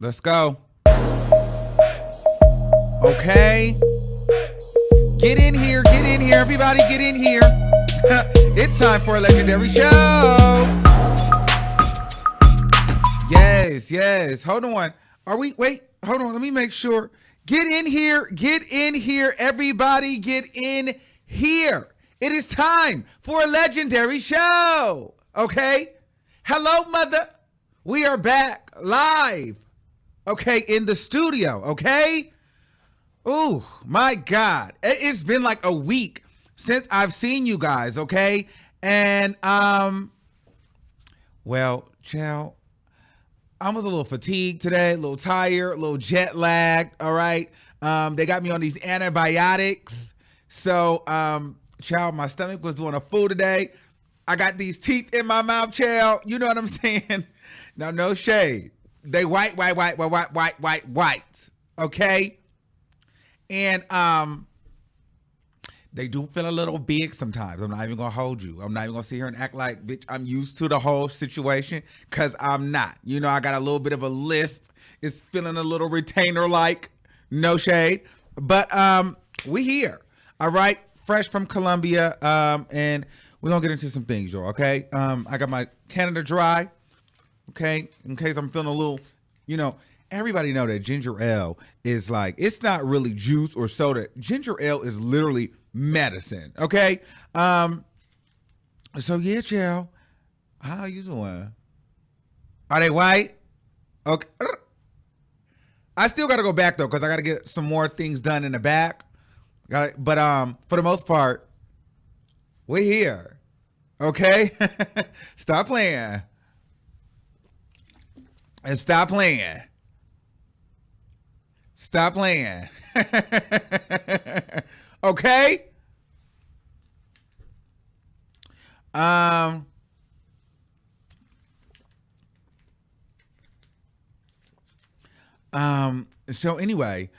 Let's go. Okay. Get in here, everybody get in here. It's time for a legendary show. Yes. Hold on. Hold on, let me make sure. Get in here, everybody get in here. It is time for a legendary show. Okay? Hello, mother. We are back live. Okay, in the studio, okay? Oh, my God. It's been like a week since I've seen you guys, okay? And, well, child, I was a little fatigued today, a little tired, a little jet lagged, all right? They got me on these antibiotics. So, child, my stomach was doing a fool today. I got these teeth in my mouth, child. You know what I'm saying? Now, no shade. They white, okay? And they do feel a little big sometimes. I'm not even gonna hold you. I'm not even gonna sit here and act like, bitch, I'm used to the whole situation, because I'm not. You know, I got a little bit of a lisp. It's feeling a little retainer-like. No shade. But we here, all right? Fresh from Colombia, and we're gonna get into some things, y'all, okay? I got my Canada Dry, okay, in case I'm feeling a little, you know, everybody know that ginger ale is like, it's not really juice or soda. Ginger ale is literally medicine, okay? So yeah, child, how you doing? Are they white? Okay. I still gotta go back though, because I gotta get some more things done in the back. But for the most part, we're here, okay? Stop playing. And stop playing. Stop playing. Okay? So anyway,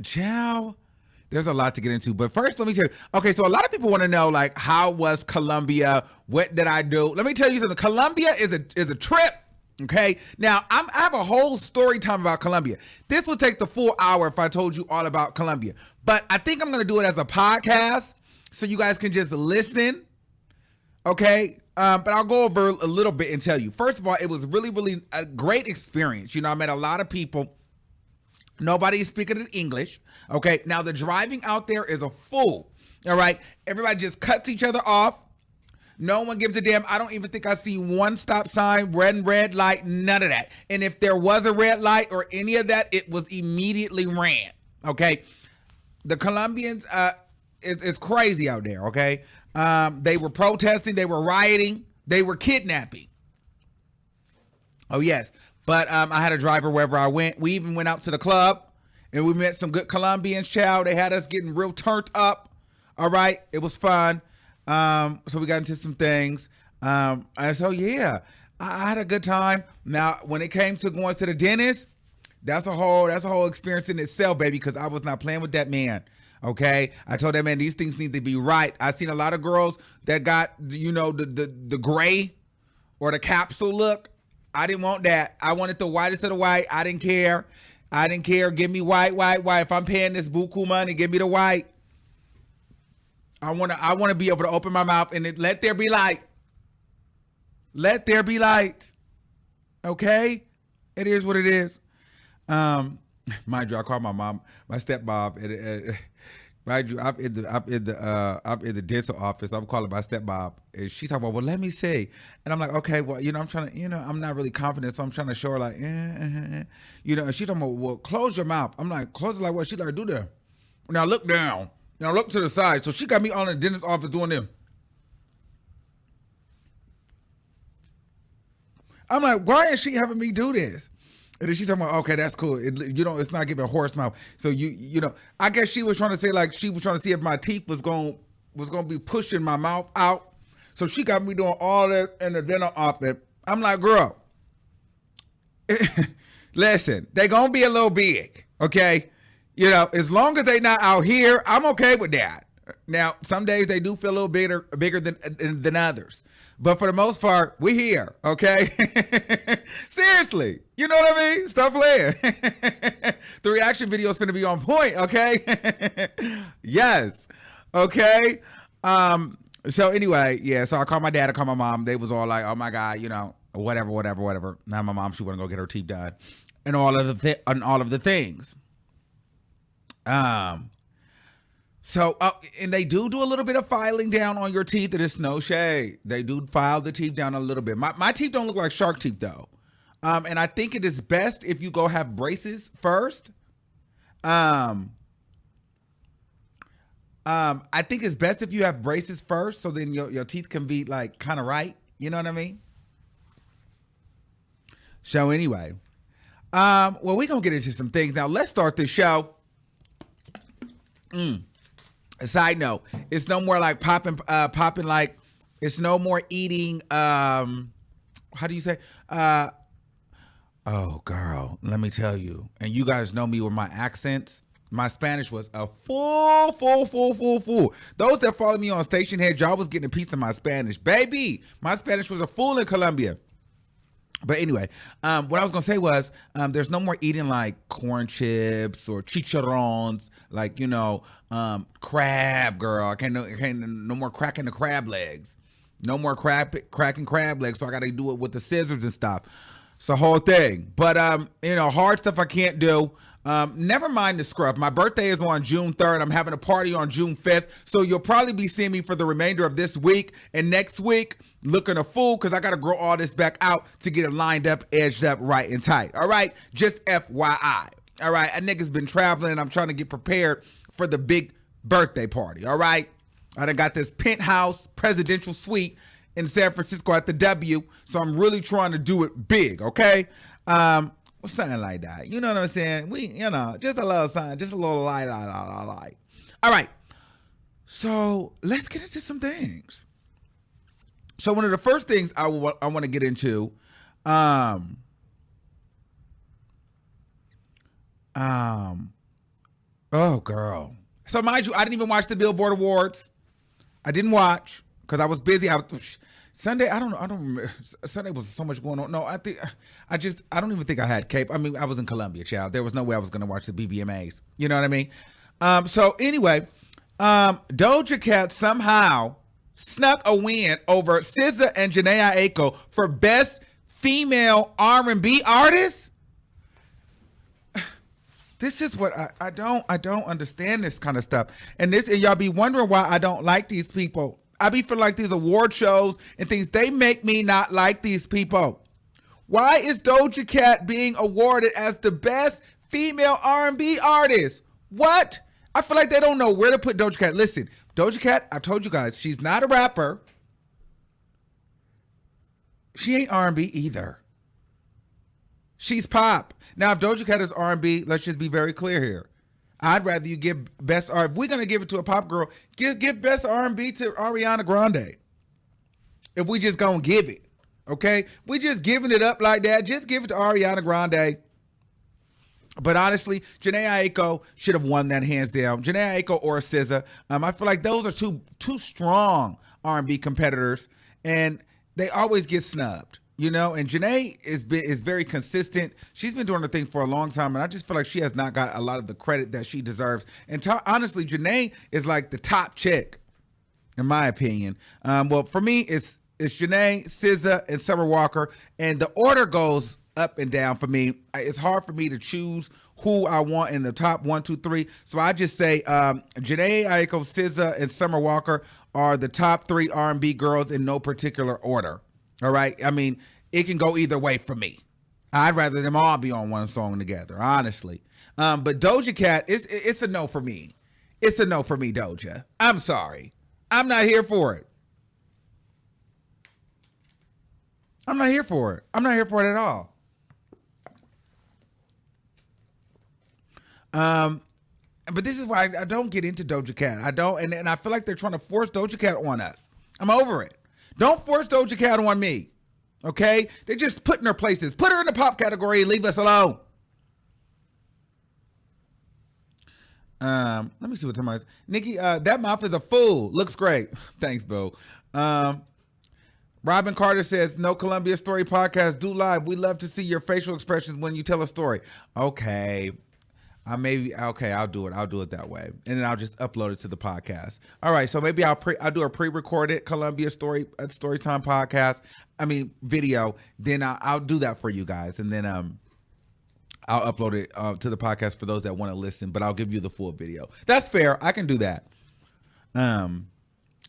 child, there's a lot to get into, but first let me tell you. Okay, so a lot of people want to know, like, how was Colombia? What did I do? Let me tell you something. Colombia is a trip. Okay, now I have a whole story time about Colombia. This would take the full hour if I told you all about Colombia, but I think I'm gonna do it as a podcast so you guys can just listen. Okay, but I'll go over a little bit and tell you. First of all, it was really a great experience. You know, I met a lot of people. Nobody's speaking English. Okay, now the driving out there is a fool. All right, everybody just cuts each other off. No one gives a damn. I don't even think I see one stop sign, red light, none of that. And if there was a red light or any of that, it was immediately ran. Okay, the Colombians, it's crazy out there. Okay, they were protesting, they were rioting, they were kidnapping. Oh yes. But I had a driver wherever I went. We even went out to the club and we met some good Colombians, child. They had us getting real turned up. All right. It was fun. So we got into some things. And so, yeah, I had a good time. Now, when it came to going to the dentist, that's a whole experience in itself, baby, because I was not playing with that man. Okay. I told that man, these things need to be right. I seen a lot of girls that got, you know, the gray or the capsule look. I didn't want that. I wanted the whitest of the white. I didn't care. Give me white. If I'm paying this buku money, give me the white. I want to be able to open my mouth and let there be light. Let there be light. Okay? It is what it is. Mind you, I called my mom, my stepmom, mind you, I'm in the dental office. I'm calling my stepmom, and she's talking about, well, let me see. And I'm like, okay, well, you know, I'm trying to, you know, I'm not really confident, so I'm trying to show her like, you know, and she's talking about, well, close your mouth. I'm like, close it like what? She like, do that. Now look down. Now look to the side. So she got me on the dentist office doing them. I'm like, why is she having me do this? And then she talking about, okay, that's cool. It's not giving horse mouth. So you know, I guess she was trying to say, like, she was trying to see if my teeth was going to be pushing my mouth out. So she got me doing all that in the dental office. I'm like, girl, listen, they gonna be a little big, okay? You know, as long as they not out here, I'm okay with that. Now, some days they do feel a little bigger than others. But for the most part, we here, okay? Seriously. You know what I mean? Stop playing. The reaction video is going to be on point, okay? Yes. Okay? So anyway, yeah, so I called my dad, I called my mom. They was all like, oh my God, you know, whatever. Now my mom, she want to go get her teeth done. And all of the things. So, and they do a little bit of filing down on your teeth. It is no shade. They do file the teeth down a little bit. My teeth don't look like shark teeth though. And I think it is best if you go have braces first. I think it's best if you have braces first, so then your teeth can be like kind of right. You know what I mean? So anyway, well, we're gonna get into some things now. Let's start this show. A side note, it's no more like popping like, it's no more eating, how do you say? Oh girl, let me tell you, and you guys know me with my accents. My Spanish was a full. Those that follow me on StationHead, y'all was getting a piece of my Spanish. Baby, my Spanish was a fool in Colombia. But anyway, what I was going to say was, there's no more eating like corn chips or chicharrones, like, you know, crab, girl. I can't no more cracking the crab legs. No more cracking crab legs, so I got to do it with the scissors and stuff. It's the whole thing. But, you know, hard stuff I can't do. Never mind the scruff. My birthday is on June 3rd. I'm having a party on June 5th. So you'll probably be seeing me for the remainder of this week and next week looking a fool because I got to grow all this back out to get it lined up, edged up, right and tight. All right. Just FYI. All right. A nigga's been traveling and I'm trying to get prepared for the big birthday party. All right. I done got this penthouse presidential suite in San Francisco at the W. So I'm really trying to do it big. Okay. Something like that. You know what I'm saying? We, you know, just a little something, just a little light. All right. So let's get into some things. So one of the first things I want to get into, oh girl. So mind you, I didn't even watch the Billboard Awards. I didn't watch because I was busy. Sunday, I don't remember. Sunday was so much going on. No, I don't even think I had cape. I mean, I was in Colombia, child. There was no way I was going to watch the BBMAs. You know what I mean? So anyway, Doja Cat somehow snuck a win over SZA and Jhené Aiko for best female R&B artist. This is what I don't understand this kind of stuff. And y'all be wondering why I don't like these people. I be feeling like these award shows and things, they make me not like these people. Why is Doja Cat being awarded as the best female R&B artist? What? I feel like they don't know where to put Doja Cat. Listen, Doja Cat, I've told you guys, she's not a rapper. She ain't R&B either. She's pop. Now, if Doja Cat is R&B, let's just be very clear here. I'd rather you give best R. If we're gonna give it to a pop girl, give best R&B to Ariana Grande. If we just gonna give it, okay? We just giving it up like that. Just give it to Ariana Grande. But honestly, Jhené Aiko should have won that hands down. Jhené Aiko or SZA. I feel like those are two strong R&B competitors, and they always get snubbed. You know, and Jhené is very consistent. She's been doing her thing for a long time, and I just feel like she has not got a lot of the credit that she deserves. And honestly, Jhené is like the top chick, in my opinion. Well, for me, it's Jhené, SZA, and Summer Walker, and the order goes up and down for me. It's hard for me to choose who I want in the top 1, 2, 3. So I just say Jhené Aiko, SZA, and Summer Walker are the top 3 R&B girls in no particular order. All right. I mean, it can go either way for me. I'd rather them all be on one song together, honestly. But Doja Cat, it's a no for me. It's a no for me, Doja. I'm sorry. I'm not here for it. I'm not here for it. I'm not here for it at all. But this is why I don't get into Doja Cat. I don't, and I feel like they're trying to force Doja Cat on us. I'm over it. Don't force Doja Cat on me, okay? They just put in her places. Put her in the pop category and leave us alone. Let me see what somebody's. Nikki, that mouth is a fool. Looks great. Thanks, Bo. Robin Carter says, no Columbia Story podcast. Do live. We love to see your facial expressions when you tell a story. Okay. I'll do it. I'll do it that way. And then I'll just upload it to the podcast. All right. So maybe I'll do a pre-recorded Columbia Storytime podcast. Video. Then I'll do that for you guys. And then I'll upload it to the podcast for those that want to listen, but I'll give you the full video. That's fair. I can do that.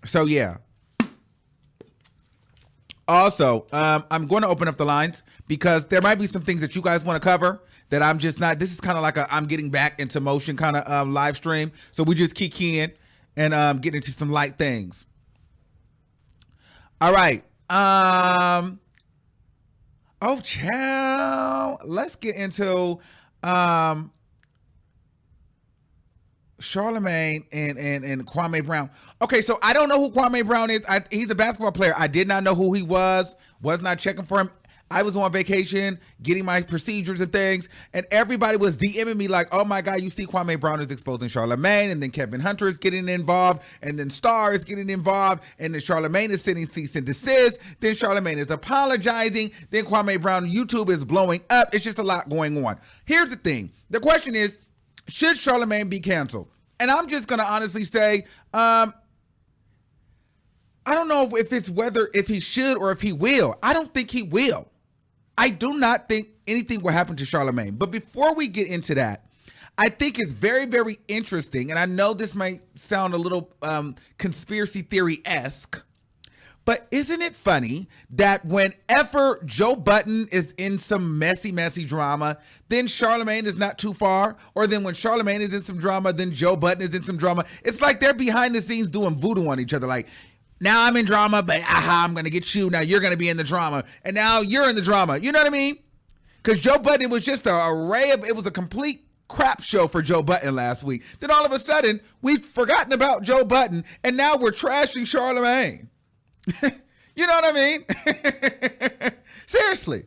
So yeah. Also, I'm going to open up the lines because there might be some things that you guys want to cover that I'm just not. This is kind of like I'm getting back into motion kind of live stream. So we just kick in and get into some light things. All right. Oh, child. Let's get into Charlamagne and Kwame Brown. Okay, so I don't know who Kwame Brown is. He's a basketball player. I did not know who he was not checking for him. I was on vacation, getting my procedures and things, and everybody was DMing me like, oh my God, you see Kwame Brown is exposing Charlamagne, and then Kevin Hunter is getting involved, and then Star is getting involved, and then Charlamagne is sending cease and desist, then Charlamagne is apologizing, then Kwame Brown YouTube is blowing up. It's just a lot going on. Here's the thing. The question is, should Charlamagne be canceled? And I'm just going to honestly say, I don't know if he should or if he will. I don't think he will. I do not think anything will happen to Charlamagne. But before we get into that, I think it's very, very interesting. And I know this might sound a little conspiracy theory-esque, but isn't it funny that whenever Joe Budden is in some messy, messy drama, then Charlamagne is not too far? Or then when Charlamagne is in some drama, then Joe Budden is in some drama. It's like they're behind the scenes doing voodoo on each other. Like, now I'm in drama, but I'm going to get you. Now you're going to be in the drama. And now you're in the drama. You know what I mean? Because Joe Budden was just an array of, it was a complete crap show for Joe Budden last week. Then all of a sudden, we've forgotten about Joe Budden, and now we're trashing Charlamagne. You know what I mean? Seriously.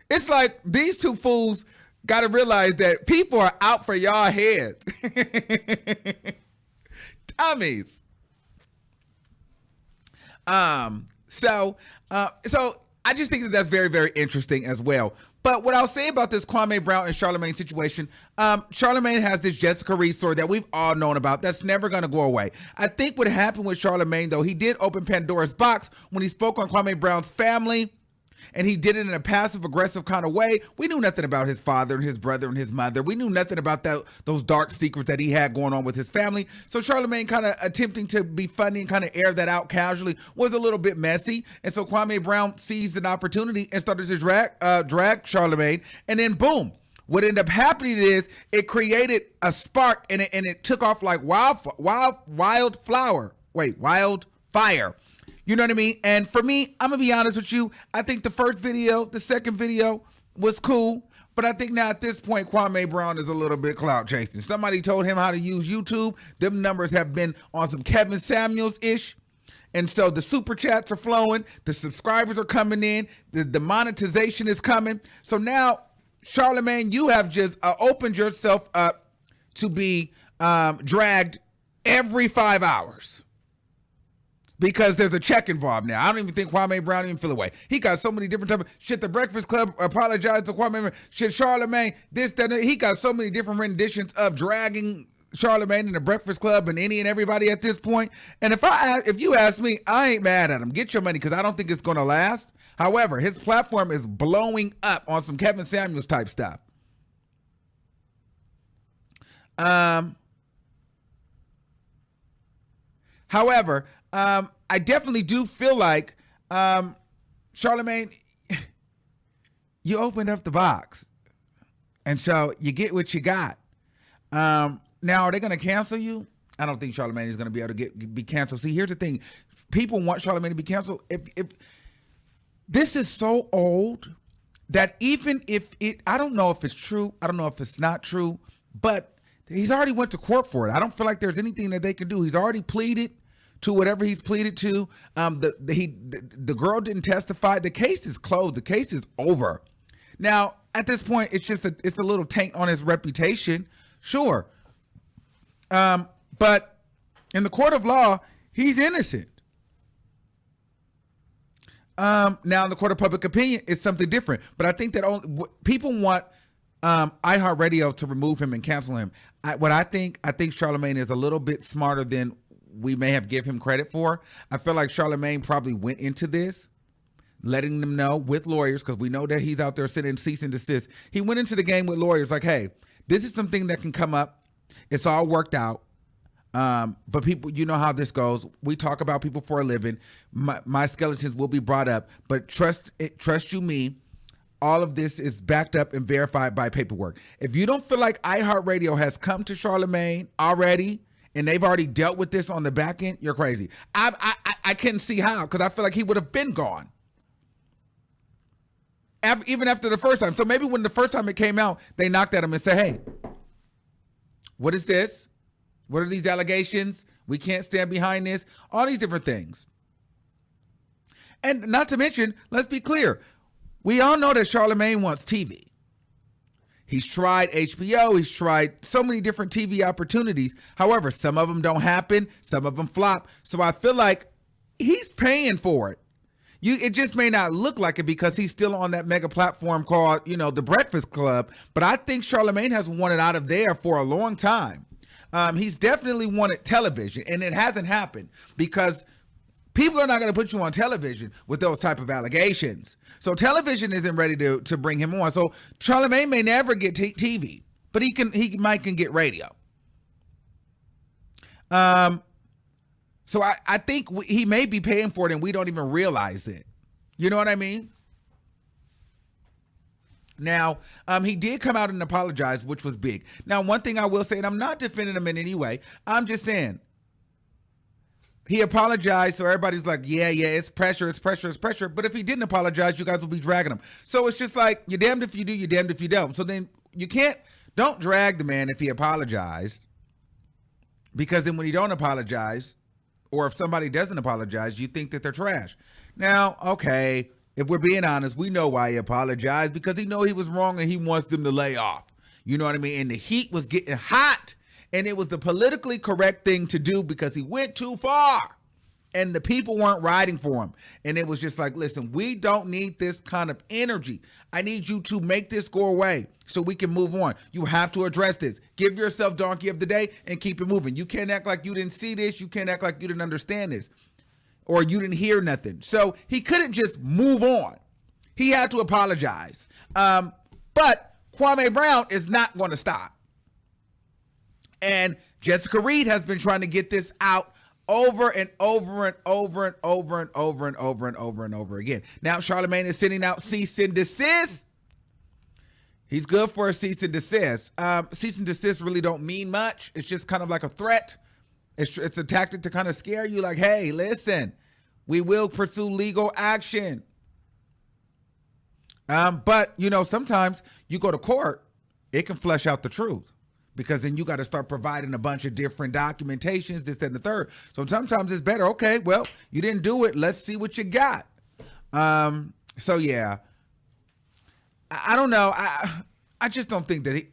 It's like these two fools got to realize that people are out for y'all heads. Dummies. So I just think that that's very, very interesting as well. But what I'll say about this Kwame Brown and Charlamagne situation, Charlamagne has this Jessica Reed story that we've all known about. That's never going to go away. I think what happened with Charlamagne, though, he did open Pandora's box when he spoke on Kwame Brown's family, and he did it in a passive-aggressive kind of way. We knew nothing about his father and his brother and his mother. We knew nothing about those dark secrets that he had going on with his family. So Charlamagne kind of attempting to be funny and kind of air that out casually was a little bit messy. And so Kwame Brown seized an opportunity and started to drag Charlamagne. And then boom, what ended up happening is it created a spark and it took off like wildfire. You know what I mean? And for me, I'm going to be honest with you. I think the first video, the second video was cool. But I think now at this point, Kwame Brown is a little bit clout chasing. Somebody told him how to use YouTube. Them numbers have been on some Kevin Samuels-ish. And so the super chats are flowing. The subscribers are coming in. The monetization is coming. So now, Charlamagne, you have just opened yourself up to be dragged every 5 hours. Because there's a check involved now. I don't even think Kwame Brown even feel away. He got so many different types of shit. The Breakfast Club apologized to Kwame. Shit, Charlamagne, this, that, he got so many different renditions of dragging Charlamagne in the Breakfast Club and any and everybody at this point. And if you ask me, I ain't mad at him. Get your money because I don't think it's going to last. However, his platform is blowing up on some Kevin Samuels type stuff. However, I definitely do feel like, Charlamagne, you opened up the box. And so you get what you got. Now, are they going to cancel you? I don't think Charlamagne is going to be able to be canceled. See, here's the thing. People want Charlamagne to be canceled. If this is so old that even if I don't know if it's true. I don't know if it's not true. But he's already went to court for it. I don't feel like there's anything that they can do. He's already pleaded to whatever he's pleaded to. The girl didn't testify. The case is closed. The case is over. Now, at this point, it's a little taint on his reputation. Sure. But in the court of law, he's innocent. Now in the court of public opinion, it's something different. But I think that people want iHeartRadio to remove him and cancel him. I think Charlamagne is a little bit smarter than we may have give him credit for. I feel like Charlamagne probably went into this letting them know with lawyers, because we know that he's out there sending cease and desist. He went into the game with lawyers like, hey, this is something that can come up. It's all worked out. But people, you know how this goes. We talk about people for a living. My skeletons will be brought up, but trust you me, all of this is backed up and verified by paperwork. If you don't feel like iHeartRadio has come to Charlamagne already and they've already dealt with this on the back end, you're crazy. I couldn't see how, because I feel like he would have been gone. Even after the first time. So maybe when the first time it came out, they knocked at him and said, hey, what is this? What are these allegations? We can't stand behind this. All these different things. And not to mention, let's be clear. We all know that Charlamagne wants TV. He's tried HBO. He's tried so many different TV opportunities. However, some of them don't happen. Some of them flop. So I feel like he's paying for it. It just may not look like it because he's still on that mega platform called, The Breakfast Club. But I think Charlamagne has wanted out of there for a long time. He's definitely wanted television, and it hasn't happened because people are not going to put you on television with those type of allegations. So television isn't ready to bring him on. So Charlamagne may never get TV, but he might get radio. So I think he may be paying for it and we don't even realize it. You know what I mean? Now, he did come out and apologize, which was big. Now, one thing I will say, and I'm not defending him in any way, I'm just saying, he apologized, so everybody's like, yeah, it's pressure. But if he didn't apologize, you guys will be dragging him. So it's just like, you're damned if you do, you're damned if you don't. So then don't drag the man if he apologized, because then when he don't apologize, or if somebody doesn't apologize, you think that they're trash. Now, okay, if we're being honest, we know why he apologized, because he know he was wrong and he wants them to lay off. You know what I mean? And the heat was getting hot, and it was the politically correct thing to do because he went too far and the people weren't riding for him. And it was just like, listen, we don't need this kind of energy. I need you to make this go away so we can move on. You have to address this. Give yourself donkey of the day and keep it moving. You can't act like you didn't see this. You can't act like you didn't understand this, or you didn't hear nothing. So he couldn't just move on. He had to apologize. But Kwame Brown is not going to stop. And Jessica Reed has been trying to get this out over and over and over and over and over and over and over and over again. Now Charlamagne is sending out cease and desist. He's good for a cease and desist. Cease and desist really don't mean much. It's just kind of like a threat. It's a tactic to kind of scare you, like, hey, listen, we will pursue legal action. But, sometimes you go to court, it can flesh out the truth, because then you got to start providing a bunch of different documentations, this, that, and the third. So sometimes it's better, okay, well, you didn't do it. Let's see what you got. So, yeah. I don't know. I just don't think that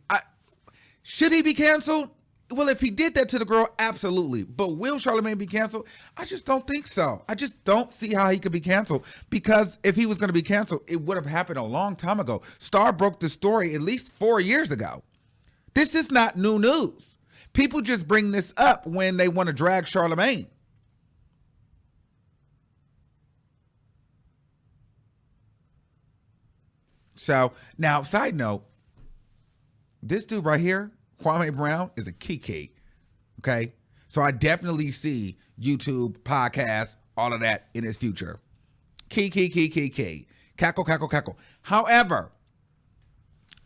should he be canceled? Well, if he did that to the girl, absolutely. But will Charlamagne be canceled? I just don't think so. I just don't see how he could be canceled, because if he was going to be canceled, it would have happened a long time ago. Star broke the story at least 4 years ago. This is not new news. People just bring this up when they want to drag Charlamagne. So now, side note, this dude right here, Kwame Brown, is a kiki. Okay. So I definitely see YouTube, podcasts, all of that in his future. Key. Cackle. However,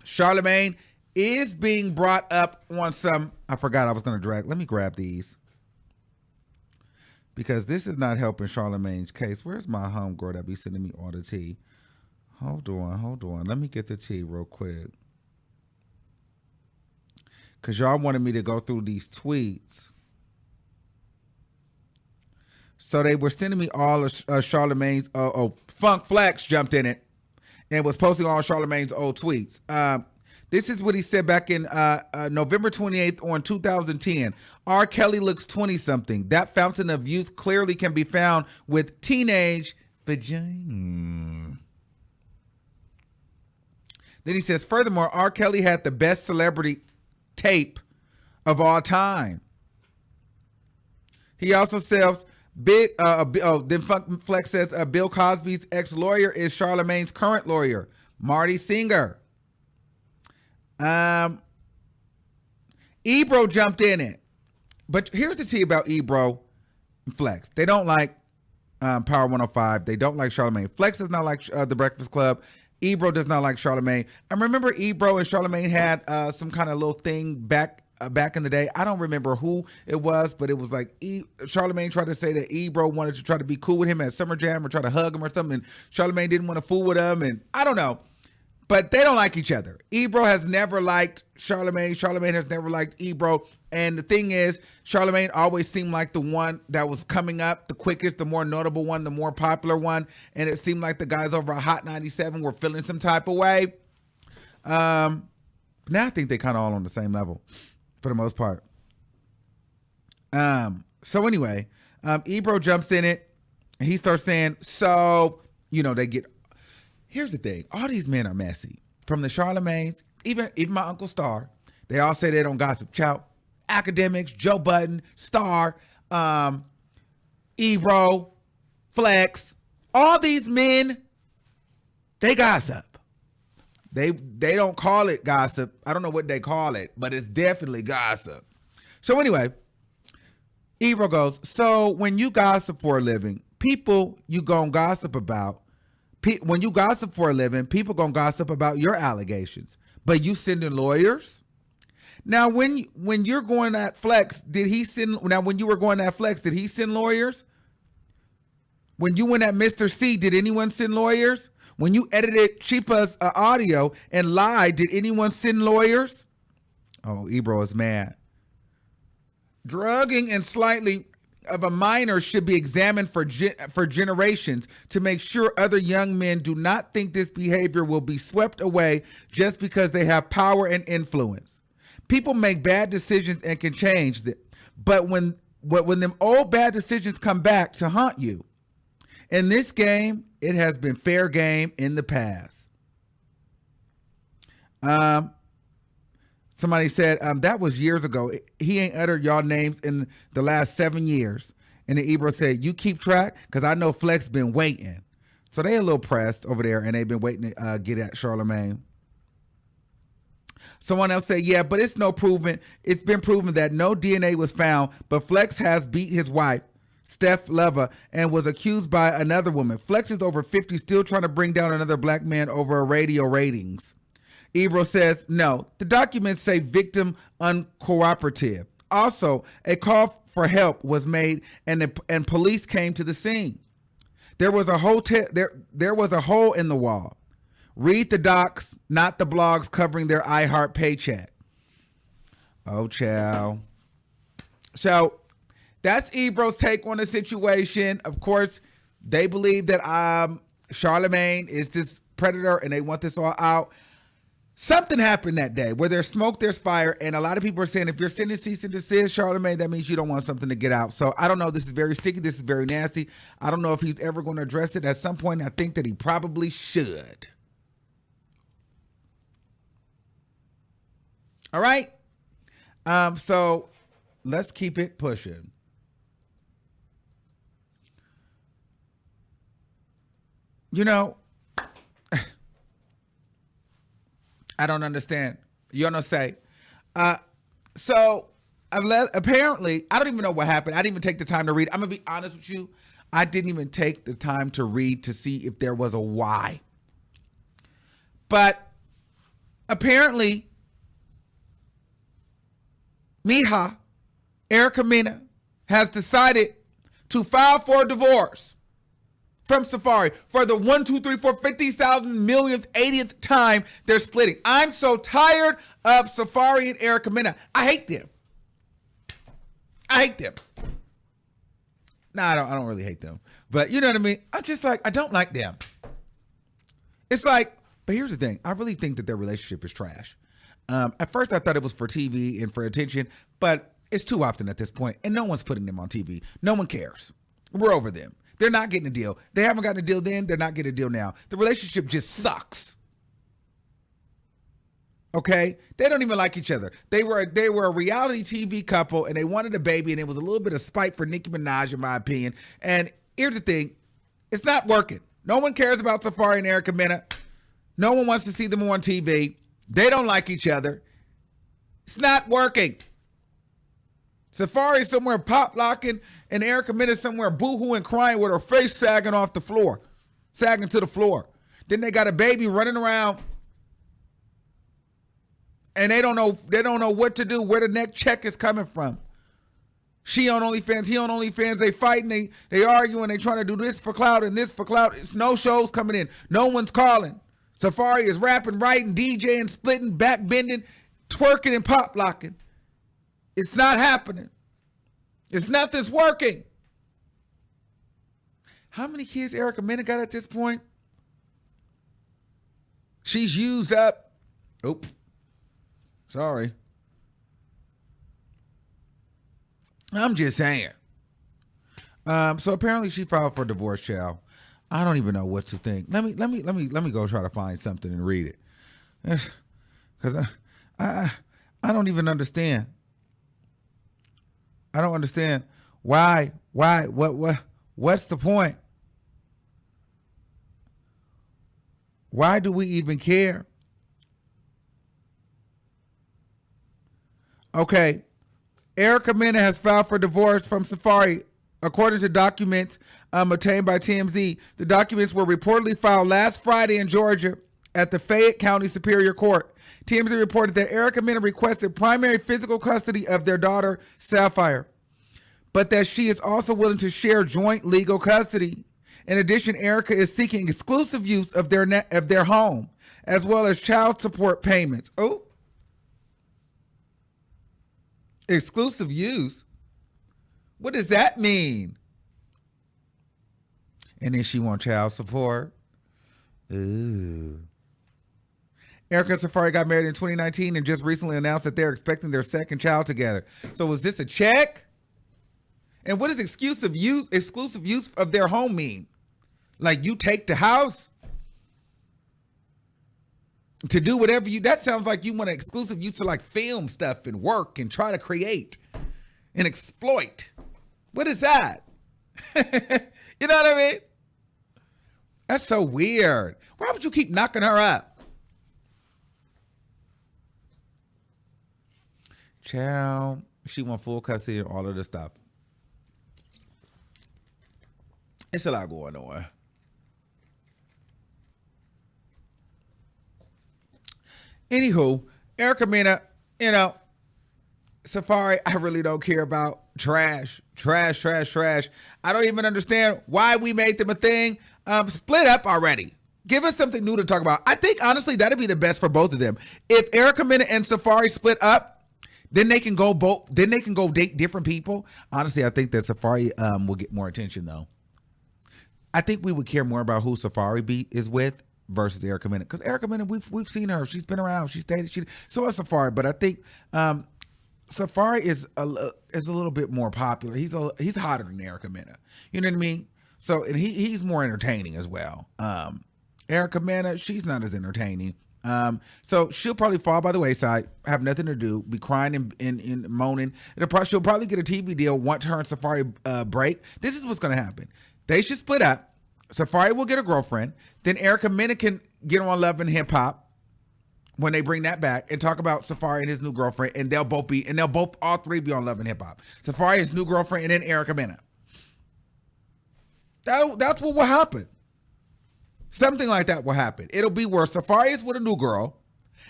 Charlamagne is being brought up on some, I forgot I was going to drag. Let me grab these, because this is not helping Charlamagne's case. Where's my homegirl that be sending me all the tea? Hold on. Let me get the tea real quick, because y'all wanted me to go through these tweets. So they were sending me all of Charlamagne's, Funk Flex jumped in it and was posting all Charlamagne's old tweets. This is what he said back in November 28th on 2010. R. Kelly looks 20-something. That fountain of youth clearly can be found with teenage vagina. Then he says, furthermore, R. Kelly had the best celebrity tape of all time. He also says, then Flex says, Bill Cosby's ex-lawyer is Charlamagne's current lawyer, Marty Singer. Ebro jumped in it. But here's the tea about Ebro and Flex. They don't like Power 105. They don't like Charlamagne. Flex does not like The Breakfast Club. Ebro does not like Charlamagne. I remember Ebro and Charlamagne had some kind of little thing back in the day. I don't remember who it was, but it was like Charlamagne tried to say that Ebro wanted to try to be cool with him at Summer Jam or try to hug him or something. And Charlamagne didn't want to fool with him. And I don't know. But they don't like each other. Ebro has never liked Charlamagne. Charlamagne has never liked Ebro. And the thing is, Charlamagne always seemed like the one that was coming up, the quickest, the more notable one, the more popular one. And it seemed like the guys over at Hot 97 were feeling some type of way. Now I think they kind of all on the same level for the most part. So anyway, Ebro jumps in it and he starts saying, so, they get... Here's the thing. All these men are messy. From the Charlamagnes, even my Uncle Star, they all say they don't gossip. Chow, Academics, Joe Budden, Star, Ebro, Flex, all these men, they gossip. They don't call it gossip. I don't know what they call it, but it's definitely gossip. So anyway, Ebro goes, so when you gossip for a living, people you gonna gossip about, when you gossip for a living, people gonna gossip about your allegations. But you sending lawyers? Now, when you're going at Flex, did he send? Now, when you were going at Flex, did he send lawyers? When you went at Mr. C, did anyone send lawyers? When you edited Chipa's audio and lied, did anyone send lawyers? Oh, Ebro is mad. Drugging and slightly of a minor should be examined for generations to make sure other young men do not think this behavior will be swept away just because they have power and influence. People make bad decisions and can change them, but when them old bad decisions come back to haunt you, in this game, it has been fair game in the past. Somebody said, that was years ago. He ain't uttered y'all names in the last 7 years. And then Ebro said, you keep track? Because I know Flex been waiting. So they a little pressed over there, and they've been waiting to get at Charlamagne. Someone else said, yeah, but it's been proven that no DNA was found, but Flex has beat his wife, Steph Leva, and was accused by another woman. Flex is over 50, still trying to bring down another black man over radio ratings. Ebro says, no, the documents say victim uncooperative. Also, a call for help was made and police came to the scene. There was a hole in the wall. Read the docs, not the blogs covering their iHeart paycheck. Oh, chow. So that's Ebro's take on the situation. Of course, they believe that Charlamagne is this predator and they want this all out. Something happened that day. Where there's smoke, there's fire. And a lot of people are saying if you're sending cease and desist, Charlamagne, that means you don't want something to get out. So I don't know. This is very sticky. This is very nasty. I don't know if he's ever going to address it. At some point, I think that he probably should. All right. So let's keep it pushing. I don't understand. You know say. So apparently, I don't even know what happened. I didn't even take the time to read. I'm going to be honest with you. I didn't even take the time to read to see if there was a why. But apparently, Erica Mena, has decided to file for a divorce from Safaree for the 50,000 millionth, 80th time they're splitting. I'm so tired of Safaree and Erica Mena. I hate them. No, I don't really hate them. But you know what I mean? I'm just like, I don't like them. It's like, but here's the thing. I really think that their relationship is trash. At first I thought it was for TV and for attention, but it's too often at this point, and no one's putting them on TV. No one cares. We're over them. They're not getting a deal. They haven't gotten a deal then. They're not getting a deal now. The relationship just sucks. Okay? They don't even like each other. They were a reality TV couple, and they wanted a baby, and it was a little bit of spite for Nicki Minaj, in my opinion. And here's the thing. It's not working. No one cares about Safaree and Erica Mena. No one wants to see them on TV. They don't like each other. It's not working. Safaree somewhere pop locking, and Erica Mena somewhere boo-hooing, crying with her face sagging to the floor. Then they got a baby running around, and they don't know what to do, where the next check is coming from. She on OnlyFans, he on OnlyFans. They fighting, they arguing, they trying to do this for clout and this for clout. It's no shows coming in. No one's calling. Safaree is rapping, writing, DJing, splitting, back bending, twerking, and pop locking. It's not happening. Nothing's working. How many kids Erica Mena got at this point? She's used up. Oops. Sorry. I'm just saying. So apparently she filed for divorce, child. I don't even know what to think. Let me go try to find something and read it. Because I don't even understand. I don't understand why, what's the point? Why do we even care? Okay. Erica Mena has filed for divorce from Safaree. According to documents obtained by TMZ, the documents were reportedly filed last Friday in Georgia at the Fayette County Superior Court. TMZ reported that Erica Mena requested primary physical custody of their daughter, Sapphire, but that she is also willing to share joint legal custody. In addition, Erica is seeking exclusive use of their home, as well as child support payments. Oh, exclusive use? What does that mean? And then she wants child support. Ooh. Erica and Safaree got married in 2019 and just recently announced that they're expecting their second child together. So was this a check? And what does exclusive use of their home mean? Like you take the house to do whatever that sounds like you want an exclusive use to like film stuff and work and try to create and exploit. What is that? You know what I mean? That's so weird. Why would you keep knocking her up? Child, she want full custody and all of this stuff. It's a lot going on. Anywho, Erica Mena, Safaree, I really don't care about. Trash. I don't even understand why we made them a thing. Split up already. Give us something new to talk about. I think, honestly, that'd be the best for both of them. If Erica Mena and Safaree split up, then they can go date different people. Honestly, I think that Safaree will get more attention, though. I think we would care more about who Safaree is with versus Erica Mena. Because Erica Mena, we've seen her. She's been around. She's dated. So has Safaree. But I think Safaree is a little bit more popular. He's hotter than Erica Mena. You know what I mean? So and he's more entertaining as well. Erica Mena, she's not as entertaining. So she'll probably fall by the wayside, have nothing to do, be crying and moaning. She'll probably get a TV deal once her and Safaree break. This is what's going to happen. They should split up. Safaree will get a girlfriend. Then Erica Mena can get on Love and Hip Hop when they bring that back and talk about Safaree and his new girlfriend, and all three be on Love and Hip Hop. Safaree, his new girlfriend, and then Erica Mena. That's what will happen. Something like that will happen. It'll be where Safaree is with a new girl,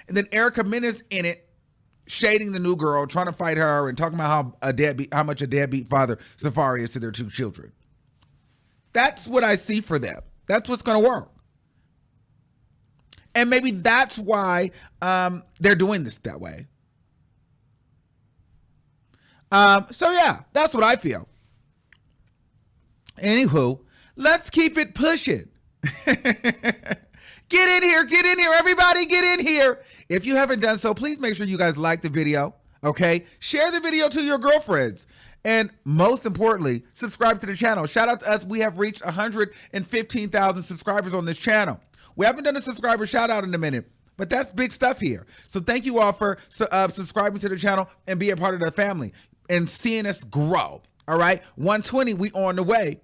and then Erica Mena's in it, shading the new girl, trying to fight her, and talking about how much a deadbeat father Safaree is to their two children. That's what I see for them. That's what's going to work. And maybe that's why they're doing this that way. So yeah, that's what I feel. Anywho, let's keep it pushing. Get in here, everybody get in here. If you haven't done so, please make sure you guys like the video, okay? Share the video to your girlfriends. And most importantly, subscribe to the channel. Shout out to us. We have reached 115,000 subscribers on this channel. We haven't done a subscriber shout out in a minute, but that's big stuff here. So thank you all for subscribing to the channel and being part of the family and seeing us grow. All right, 120, we on the way.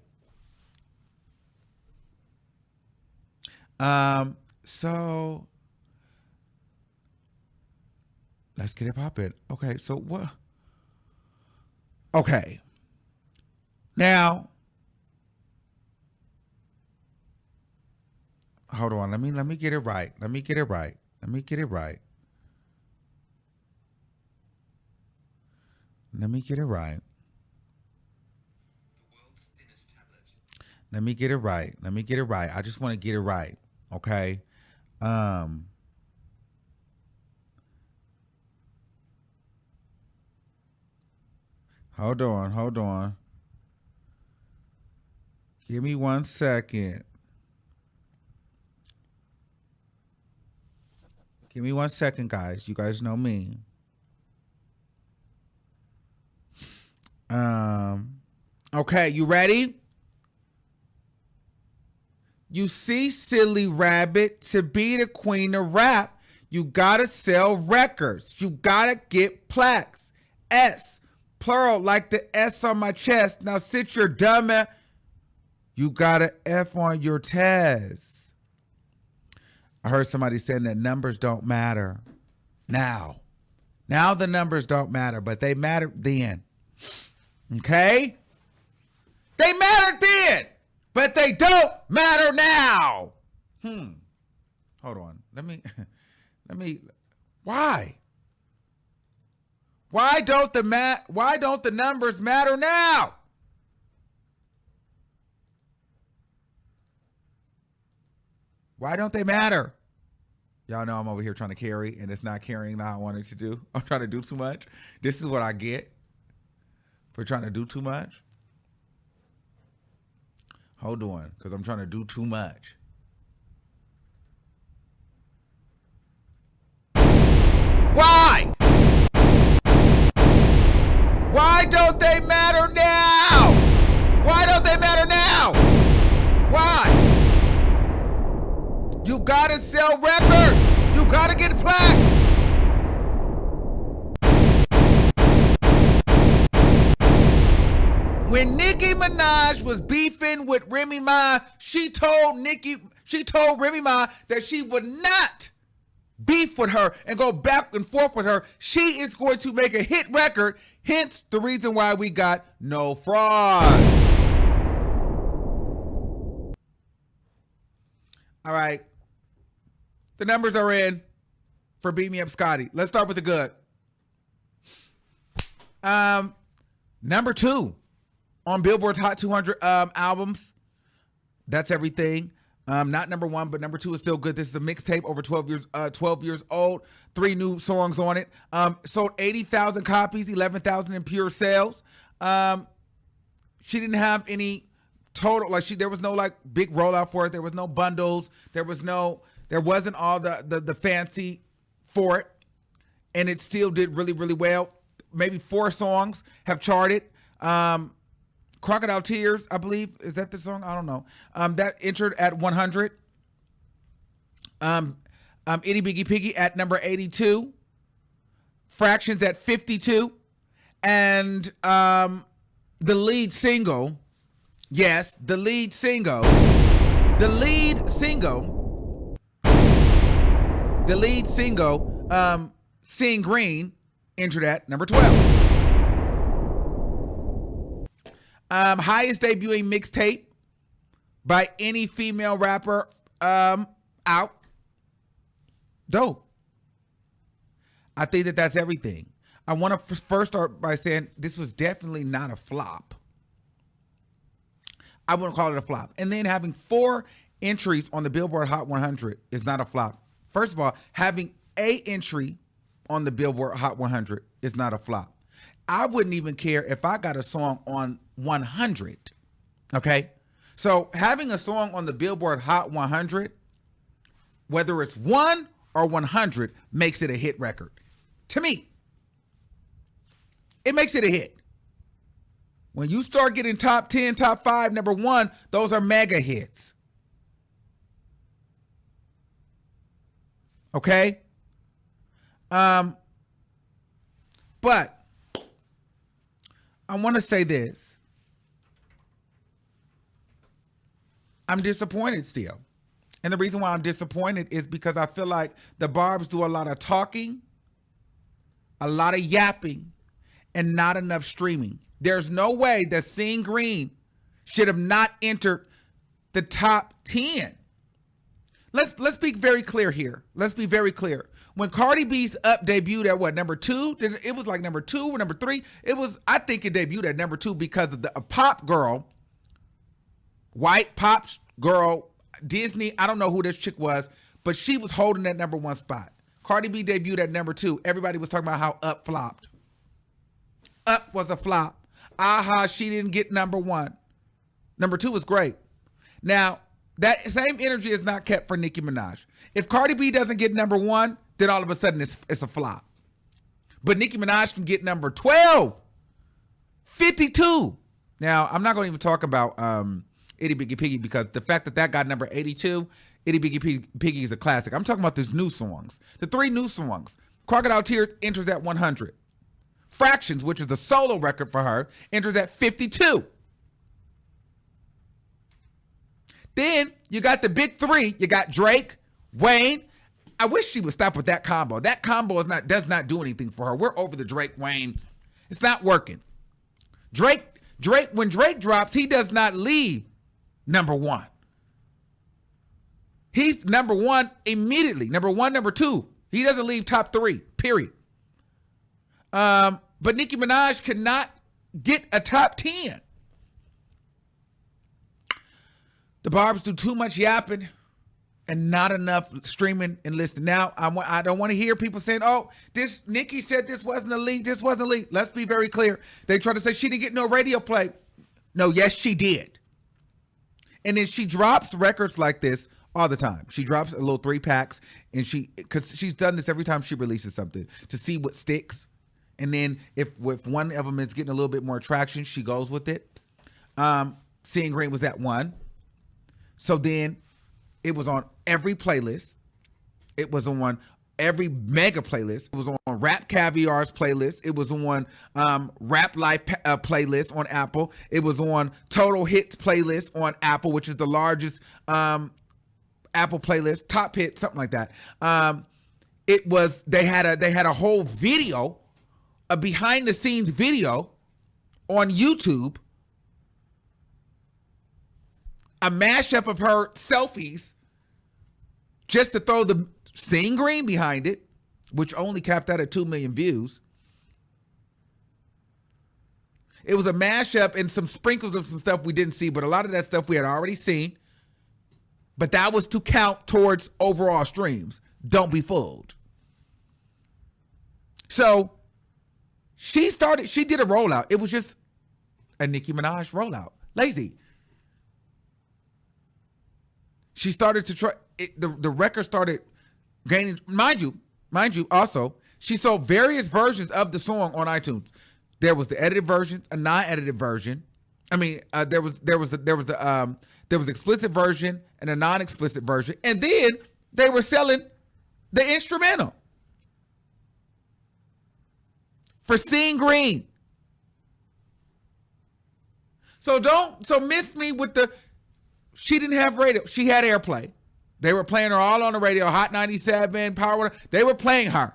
So let's get it popping. Okay, so what? Okay. Now, hold on. Let me get it right. Let me get it right. Let me get it right. Let me get it right. The world's thinnest tablet. Let me get it right. Let me get it right. I just want to get it right. Okay. Hold on. Hold on. Give me 1 second. Give me 1 second, guys. You guys know me. Okay, you ready? You see, silly rabbit, to be the queen of rap, you gotta sell records. You gotta get plaques. S, plural, like the S on my chest. Now sit your dumb ass. You got an F on your test. I heard somebody saying that numbers don't matter. Now the numbers don't matter, but they mattered then. Okay? They mattered then, but they don't matter now. Hold on. Let me, why? Why don't the numbers matter now? Why don't they matter? Y'all know I'm over here trying to carry, and it's not carrying how I wanted to do. I'm trying to do too much. This is what I get for trying to do too much. Hold on, because I'm trying to do too much. Why? Why don't they matter now? Why don't they matter now? Why? You gotta sell records. You gotta get plaques. When Nicki Minaj was beefing with Remy Ma, she told Remy Ma that she would not beef with her and go back and forth with her. She is going to make a hit record, hence the reason why we got no fraud. All right. The numbers are in for Beat Me Up Scotty. Let's start with the good. Number 2 on Billboard's Hot 200 albums. That's everything. Not number 1, but number 2 is still good. This is a mixtape over 12 years old. 3 new songs on it. Sold 80,000 copies, 11,000 in pure sales. She didn't have any total, there was no like big rollout for it. There was no bundles. There wasn't all the fancy for it. And it still did really, really well. Maybe 4 songs have charted. Crocodile Tears, I believe. Is that the song? I don't know. That entered at 100. Itty Biggie Piggy at number 82. Fractions at 52. And the lead single, yes, the lead single, Seeing Green, entered at number 12. Highest debuting mixtape by any female rapper out. Dope. I think that that's everything. I want to first start by saying this was definitely not a flop. I wouldn't call it a flop. And then having 4 entries on the Billboard Hot 100 is not a flop. First of all, having a entry on the Billboard Hot 100 is not a flop. I wouldn't even care if I got a song on 100. Okay? So having a song on the Billboard Hot 100, whether it's 1 or 100 makes it a hit record. To me, it makes it a hit. When you start getting top 10, top 5, number 1, those are mega hits. Okay? But I want to say this. I'm disappointed still. And the reason why I'm disappointed is because I feel like the Barbs do a lot of talking, a lot of yapping, and not enough streaming. There's no way that Seeing Green should have not entered the top 10. Let's be very clear here. Let's be very clear. When Cardi B's Up debuted at what, number 2? It was like number 2 or number 3. I think it debuted at number 2 because of a pop girl, white pop girl, Disney. I don't know who this chick was, but she was holding that number 1 spot. Cardi B debuted at number 2. Everybody was talking about how Up flopped. Up was a flop. Aha, she didn't get number 1. Number 2 was great. Now, that same energy is not kept for Nicki Minaj. If Cardi B doesn't get number 1, then all of a sudden it's a flop. But Nicki Minaj can get number 12, 52. Now, I'm not going to even talk about Itty Bitty Piggy because the fact that got number 82, Itty Bitty Piggy is a classic. I'm talking about these new songs. The 3 new songs. Crocodile Tears enters at 100. Fractions, which is a solo record for her, enters at 52. Then you got the big 3. You got Drake, Wayne. I wish she would stop with that combo. That combo does not do anything for her. We're over the Drake Wayne. It's not working. Drake, when Drake drops, he does not leave number 1. He's number 1 immediately. Number 1, number 2. He doesn't leave top 3, period. But Nicki Minaj cannot get a top 10. The Barbs do too much yapping and not enough streaming and listening. Now, I don't want to hear people saying, oh, Nicki said this wasn't elite, this wasn't elite. Let's be very clear. They try to say she didn't get no radio play. No, yes, she did. And then she drops records like this all the time. She drops a little 3-packs, and because she's done this every time she releases something to see what sticks. And then if one of them is getting a little bit more traction, she goes with it. Seeing Green was at 1. So then it was on every playlist. It was on every mega playlist. It was on Rap Caviar's playlist. It was on Rap Life playlist on Apple. It was on Total Hits playlist on Apple, which is the largest Apple playlist, top hit, something like that. They had a whole video, a behind the scenes video on YouTube, a mashup of her selfies just to throw the Seeing Green behind it, which only capped out at 2 million views. It was a mashup and some sprinkles of some stuff we didn't see, but a lot of that stuff we had already seen. But that was to count towards overall streams. Don't be fooled. So she did a rollout. It was just a Nicki Minaj rollout. Lazy. She started to try, the record started gaining, mind you, also, she sold various versions of the song on iTunes. There was the edited version, a non-edited version. I mean, there was explicit version and a non-explicit version. And then they were selling the instrumental for Seeing Green. So miss me with she didn't have radio. She had airplay. They were playing her all on the radio, Hot 97, Power. They were playing her.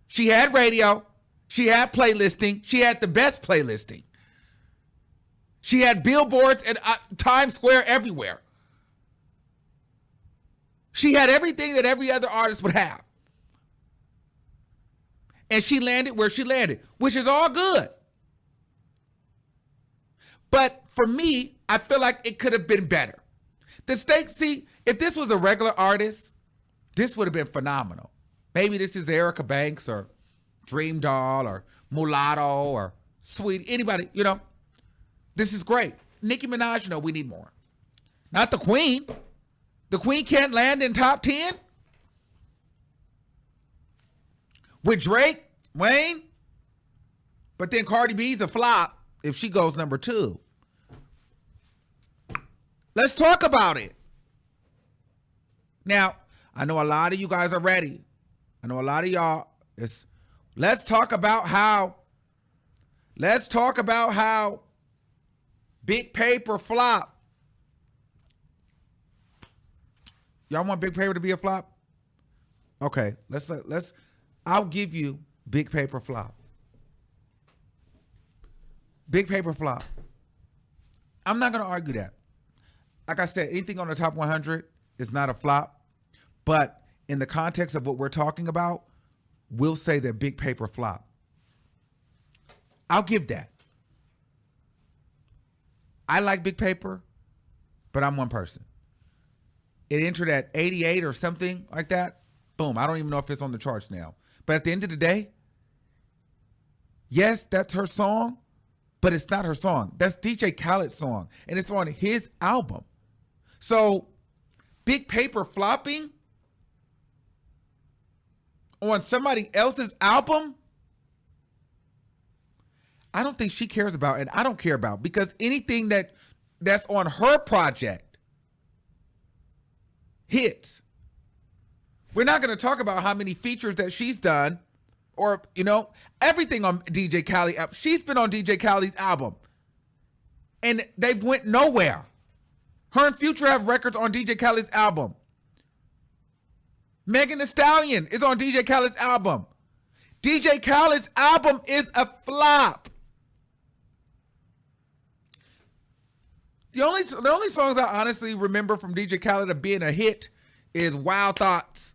She had radio. She had playlisting. She had the best playlisting. She had billboards and Times Square everywhere. She had everything that every other artist would have. And she landed where she landed, which is all good. But for me, I feel like it could have been better. If this was a regular artist, this would have been phenomenal. Maybe this is Erica Banks or Dream Doll or Mulatto or Sweet, anybody, this is great. Nicki Minaj, no, we need more. Not the Queen. The Queen can't land in top 10. with Drake, Wayne. But then Cardi B's a flop if she goes number 2. Let's talk about it. Now, I know a lot of you guys are ready. I know a lot of y'all. Let's talk about how Big Paper flop. Y'all want Big Paper to be a flop? Okay, I'll give you Big Paper flop. Big Paper flop. I'm not going to argue that. Like I said, anything on the top 100 is not a flop. But in the context of what we're talking about, we'll say that Big Paper flop. I'll give that. I like Big Paper, but I'm one person. It entered at 88 or something like that. Boom. I don't even know if it's on the charts now. But at the end of the day, yes, that's her song, but it's not her song. That's DJ Khaled's song, and it's on his album. So Big Paper flopping on somebody else's album, I don't think she cares about, and I don't care about, because anything that's on her project hits. We're not going to talk about how many features that she's done or, everything on DJ Khaled. She's been on DJ Khaled's album and they went nowhere. Her and Future have records on DJ Khaled's album. Megan Thee Stallion is on DJ Khaled's album. DJ Khaled's album is a flop. The only songs I honestly remember from DJ Khaled of being a hit is Wild Thoughts,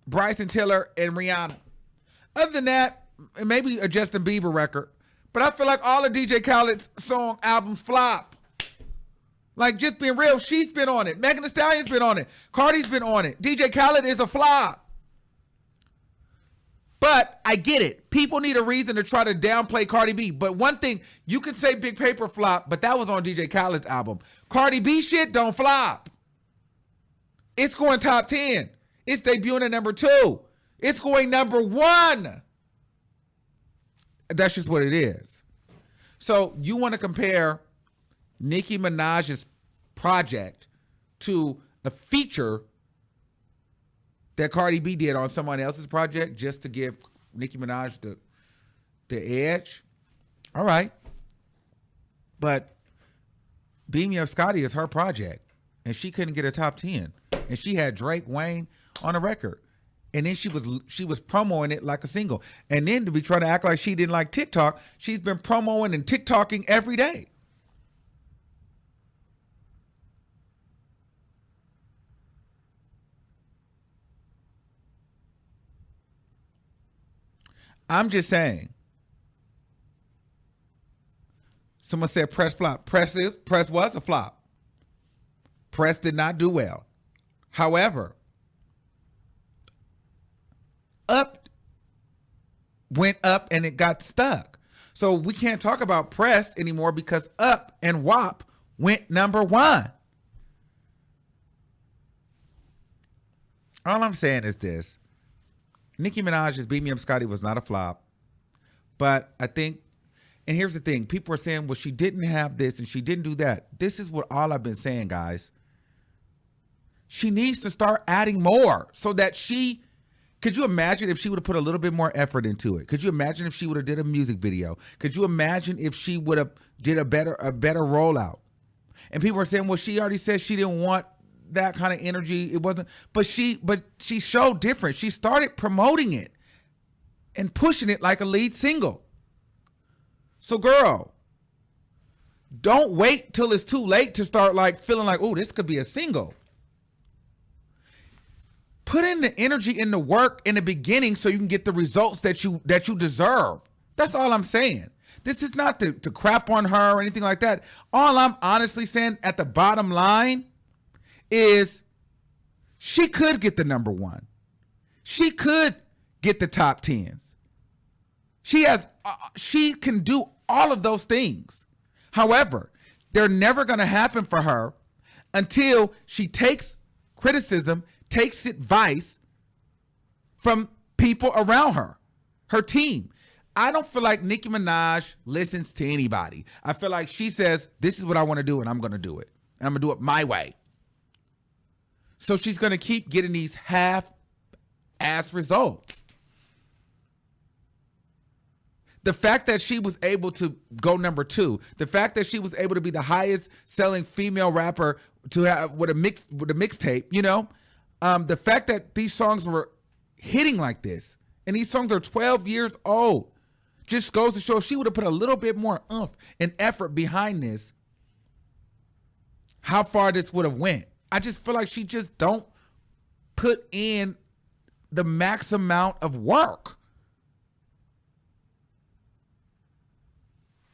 Bryson Tiller, and Rihanna. Other than that, maybe a Justin Bieber record. But I feel like all of DJ Khaled's song albums flop. Like, just being real, she's been on it. Megan Thee Stallion's been on it. Cardi's been on it. DJ Khaled is a flop. But I get it. People need a reason to try to downplay Cardi B. But one thing, you can say Big Paper flop, but that was on DJ Khaled's album. Cardi B shit don't flop. It's going top 10. It's debuting at number 2. It's going number 1. That's just what it is. So you want to compare Nicki Minaj's project to a feature that Cardi B did on someone else's project just to give Nicki Minaj the edge? All right. But BMUS Scotty is her project, and she couldn't get a top 10. And she had Drake, Wayne on a record. And then she was promoting it like a single. And then to be trying to act like she didn't like TikTok, she's been promoting and TikToking every day. I'm just saying. Someone said press flop. Press was a flop. Press did not do well. However, Up went up and it got stuck. So we can't talk about Press anymore because Up and WAP went number 1. All I'm saying is this. Nicki Minaj's BMUS Scotty was not a flop. But I think, and here's the thing. People are saying, well, she didn't have this and she didn't do that. This is what all I've been saying, guys. She needs to start adding more so that could you imagine if she would have put a little bit more effort into it? Could you imagine if she would have did a music video? Could you imagine if she would have did a better rollout? And people are saying, well, she already said she didn't want that kind of energy. It wasn't, but she showed different. She started promoting it and pushing it like a lead single. So girl, don't wait till it's too late to start like feeling like, oh, this could be a single. Put in the energy in the work in the beginning so you can get the results that you deserve. That's all I'm saying. This is not to crap on her or anything like that. All I'm honestly saying at the bottom line is she could get the number 1. She could get the top 10s. She can do all of those things. However, they're never going to happen for her until she takes criticism, takes advice from people around her, her team. I don't feel like Nicki Minaj listens to anybody. I feel like she says, this is what I want to do, and I'm going to do it. And I'm going to do it my way. So she's going to keep getting these half-ass results. The fact that she was able to go number 2, the fact that she was able to be the highest selling female rapper to have with a mixtape, you know, the fact that these songs were hitting like this, and these songs are 12 years old, just goes to show if she would have put a little bit more oomph and effort behind this, how far this would have went. I just feel like she just don't put in the max amount of work.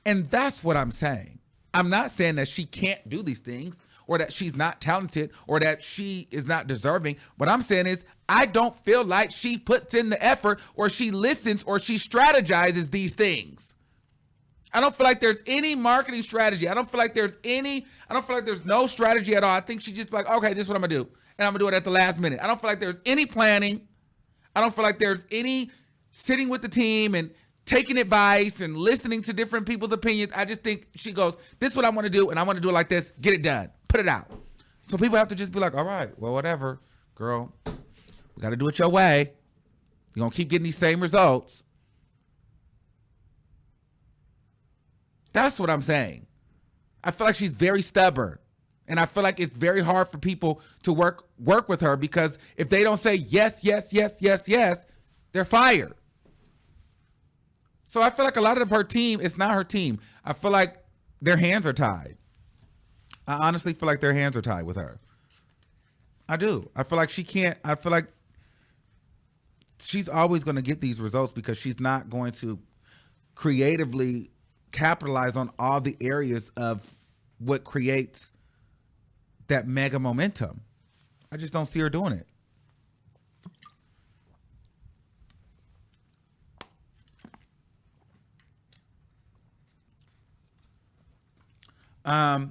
And that's what I'm saying. I'm not saying that she can't do these things or that she's not talented or that she is not deserving. What I'm saying is I don't feel like she puts in the effort or she listens or she strategizes these things. I don't feel like there's any marketing strategy. I don't feel like there's no strategy at all. I think she just like, okay, this is what I'm gonna do. And I'm gonna do it at the last minute. I don't feel like there's any planning. I don't feel like there's any sitting with the team and taking advice and listening to different people's opinions. I just think she goes, this is what I want to do, and I want to do it like this. Get it done. Put it out. So people have to just be like, all right, well, whatever, girl. We got to do it your way. You're going to keep getting these same results. That's what I'm saying. I feel like she's very stubborn. And I feel like it's very hard for people to work with her because if they don't say yes, yes, yes, yes, yes, they're fired. So I feel like a lot of her team, it's not her team. I feel like their hands are tied. I honestly feel like their hands are tied with her. I do. I feel like she can't, I feel like she's always going to get these results because she's not going to creatively capitalize on all the areas of what creates that mega momentum. I just don't see her doing it. And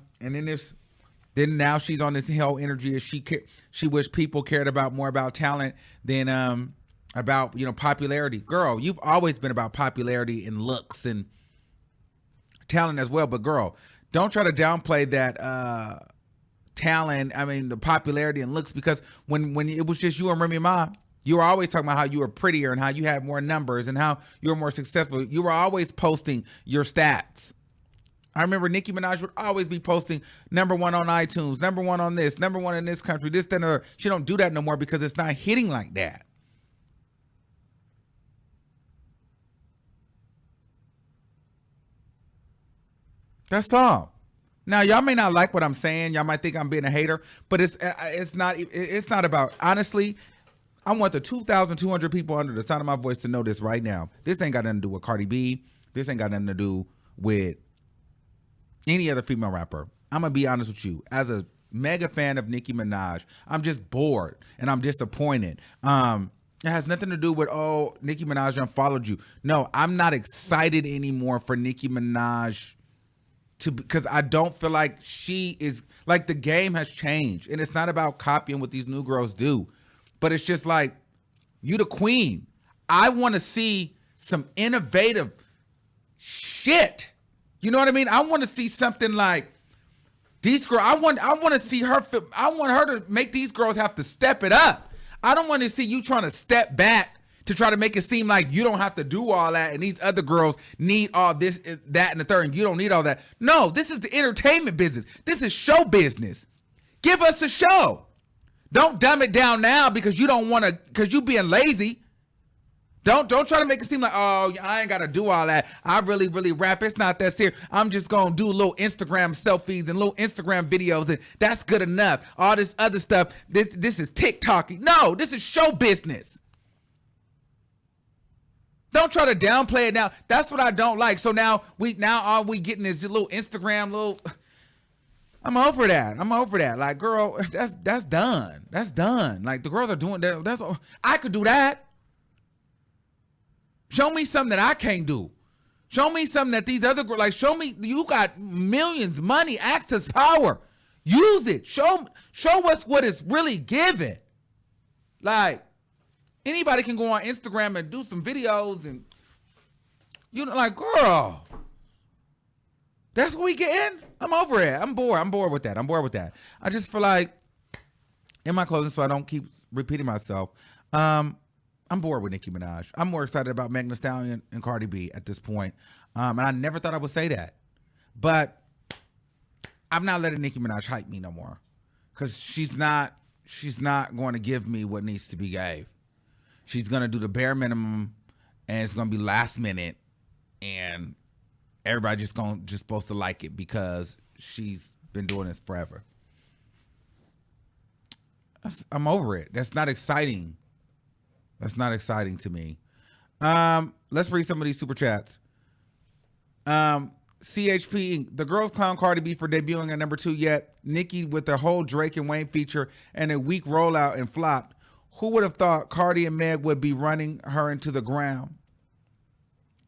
then now she's on this whole energy as she wished people cared about more about talent than about, you know, popularity. Girl, you've always been about popularity and looks and talent as well. But girl, don't try to downplay that talent. I mean, the popularity and looks, because when it was just you and Remy Ma, you were always talking about how you were prettier and how you had more numbers and how you were more successful. You were always posting your stats. I remember Nicki Minaj would always be posting #1 on iTunes, #1 on this, #1 in this country, this, that, and other. She don't do that no more because it's not hitting like that. That's all. Now, y'all may not like what I'm saying. Y'all might think I'm being a hater, but it's not about, honestly, I want the 2,200 people under the sound of my voice to know this right now. This ain't got nothing to do with Cardi B. This ain't got nothing to do with any other female rapper. I'm going to be honest with you. As a mega fan of Nicki Minaj, I'm just bored and I'm disappointed. It has nothing to do with, oh, Nicki Minaj unfollowed you. No, I'm not excited anymore for Nicki Minaj because I don't feel like she is, like, the game has changed. And it's not about copying what these new girls do, but it's just like, you the queen. I want to see some innovative shit. You know what I mean? I want to see something like these girls. I want to see her. I want her to make these girls have to step it up. I don't want to see you trying to step back to try to make it seem like you don't have to do all that and these other girls need all this, that, and the third, and you don't need all that. No, this is the entertainment business. This is show business. Give us a show. Don't dumb it down now because you don't want to, because you being lazy. Don't try to make it seem like, oh, I ain't got to do all that. I really, really rap. It's not that serious. I'm just going to do little Instagram selfies and little Instagram videos, and that's good enough. All this other stuff, this is TikToking. No, this is show business. Don't try to downplay it now. That's what I don't like. So now all we getting is little Instagram, I'm over that. Like, girl, that's done. That's done. Like, the girls are doing that. That's all. I could do that. Show me something that I can't do. Show me something that these other girls, like, show me you got millions, money, access, power. Use it. Show us what it's really giving. Like, Anybody can go on Instagram and do some videos and you know, like, girl, that's what we getting? I'm over it. I'm bored with that. I just feel like, in my closing, so I don't keep repeating myself, I'm bored with Nicki Minaj. I'm more excited about Megan Thee Stallion and Cardi B at this point. And I never thought I would say that. But I'm not letting Nicki Minaj hype me no more. Because she's not going to give me what needs to be gave. She's going to do the bare minimum, and it's going to be last minute, and everybody just supposed to like it because she's been doing this forever. I'm over it. That's not exciting. That's not exciting to me. Let's read some of these super chats. CHP, the girls clown Cardi B for debuting at number 2 yet. Nicki with the whole Drake and Wayne feature and a weak rollout and flopped. Who would have thought Cardi and Meg would be running her into the ground?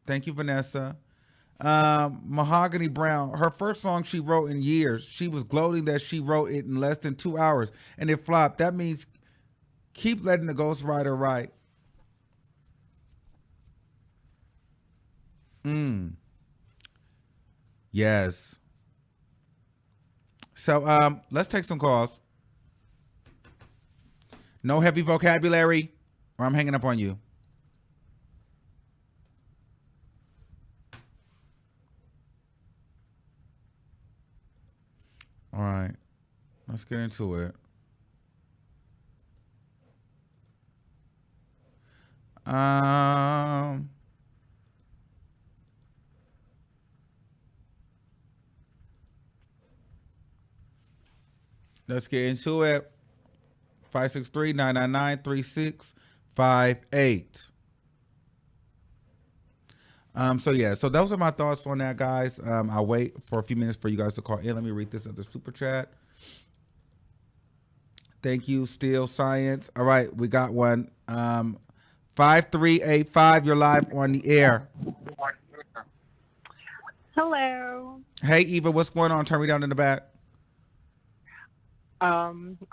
Thank you, Vanessa. Mahogany Brown, her first song she wrote in years. She was gloating that she wrote it in less than 2 hours and it flopped. That means keep letting the ghostwriter write. Yes. So let's take some calls. No heavy vocabulary or I'm hanging up on you. All right. Let's get into it. Let's get into it. 563-999-3658. So those are my thoughts on that, guys. I'll wait for a few minutes for you guys to call in. Let me read this other super chat. Thank you, Steel Science. All right, we got one. 5385, you're live on the air. Hello. Hey, Eva, what's going on? Turn me down in the back.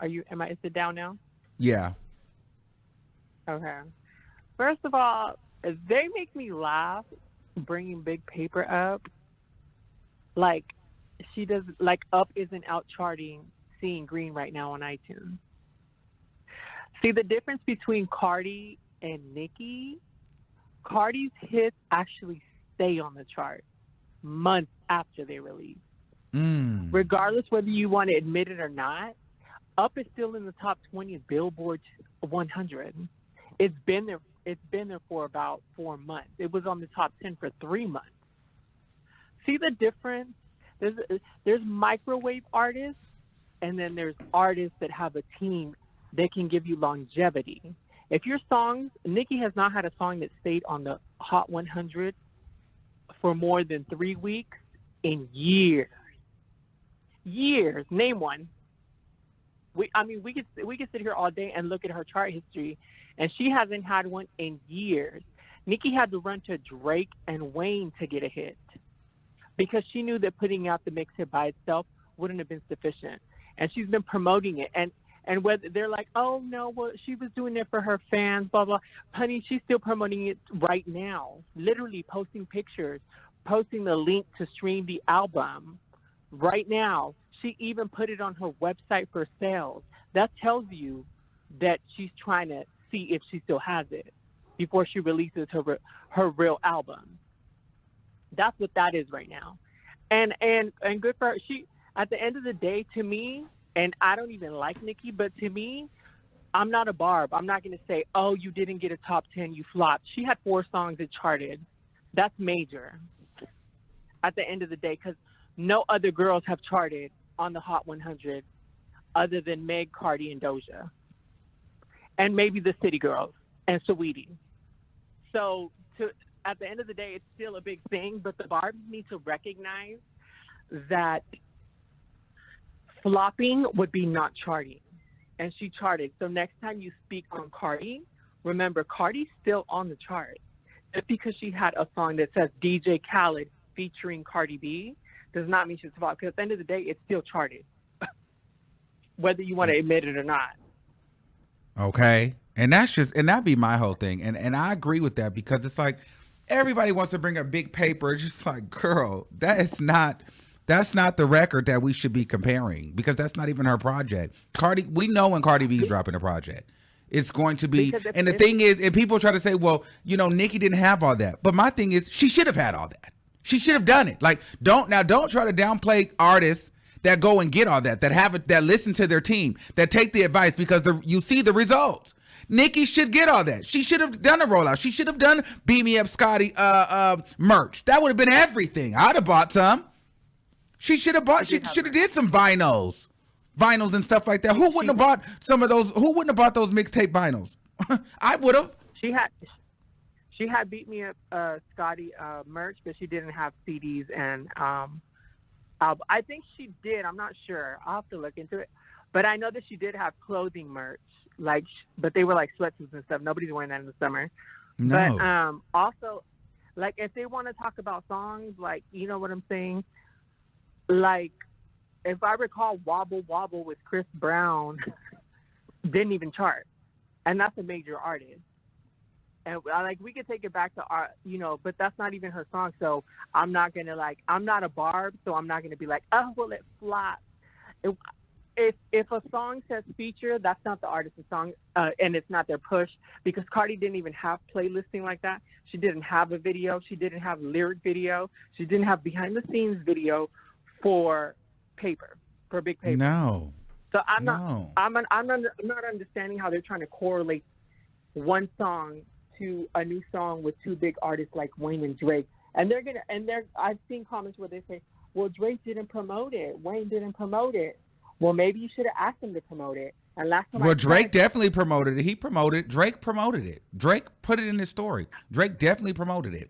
Is it down now? Yeah. Okay. First of all, they make me laugh bringing Big Paper up. Like, she does, like, Up isn't out charting Seeing Green right now on iTunes. See, the difference between Cardi and Nicki, Cardi's hits actually stay on the chart months after they release. Regardless whether you want to admit it or not, Up is still in the top 20 of Billboard 100. It's been there for about 4 months. It was on the top 10 for 3 months. See the difference? There's microwave artists, and then there's artists that have a team that can give you longevity. If your songs, Nicki has not had a song that stayed on the Hot 100 for more than 3 weeks in years. Years. Name one. We could sit here all day and look at her chart history, and she hasn't had one in years. Nicki had to run to Drake and Wayne to get a hit because she knew that putting out the mix hit by itself wouldn't have been sufficient. And she's been promoting it. And whether they're like, oh, no, well, she was doing it for her fans, blah, blah. Honey, she's still promoting it right now, literally posting pictures, posting the link to stream the album right now. She even put it on her website for sales. That tells you that she's trying to see if she still has it before she releases her real album. That's what that is right now. And good for her. She, at the end of the day, to me, and I don't even like Nicki, but to me, I'm not a Barb. I'm not going to say, oh, you didn't get a top 10, you flopped. She had 4 songs that charted. That's major at the end of the day, because no other girls have charted on the Hot 100 other than Meg, Cardi, and Doja. And maybe the City Girls and Saweetie. So at the end of the day, it's still a big thing, but the Barbs need to recognize that flopping would be not charting. And she charted. So next time you speak on Cardi, remember, Cardi's still on the chart. Just because she had a song that says DJ Khaled featuring Cardi B does not mean she's flop. Because at the end of the day, it's still charted, whether you want to admit it or not. Okay. And that'd be my whole thing. And I agree with that because it's like everybody wants to bring a big paper. It's just like, girl, that's not the record that we should be comparing because that's not even her project. We know when Cardi B's dropping a project. It's going to be, and the thing is, and people try to say, well, Nicki didn't have all that. But my thing is, she should have had all that. She should have done it. Like, don't try to downplay artists that go and get all that have it, that listen to their team, that take the advice because you see the results. Nicki should get all that. She should have done a rollout. She should have done Beat Me Up Scotty merch. That would have been everything. I'd have bought some. She should have bought. She should have did some vinyls and stuff like that. Who wouldn't have bought some of those? Who wouldn't have bought those mixtape vinyls? I would have. She had Beat Me Up Scotty merch, but she didn't have CDs and I think she did. I'm not sure. I'll have to look into it. But I know that she did have clothing merch, but they were like sweatsuits and stuff. Nobody's wearing that in the summer. No. But also, like, if they want to talk about songs, like, you know what I'm saying? Like, if I recall, Wobble Wobble with Chris Brown didn't even chart. And that's a major artist. And like, we could take it back to our, but that's not even her song. So I'm not going to I'm not a Barb. So I'm not going to be like, oh, well, it flopped. If a song says feature, that's not the artist's song. And it's not their push because Cardi didn't even have playlisting like that. She didn't have a video. She didn't have lyric video. She didn't have behind the scenes video for big paper. No. So I'm not understanding how they're trying to correlate one song to a new song with two big artists like Wayne and Drake. And I've seen comments where they say, well, Drake didn't promote it. Wayne didn't promote it. Well, maybe you should have asked him to promote it. And last time Drake definitely promoted it. Drake promoted it. Drake put it in his story. Drake definitely promoted it.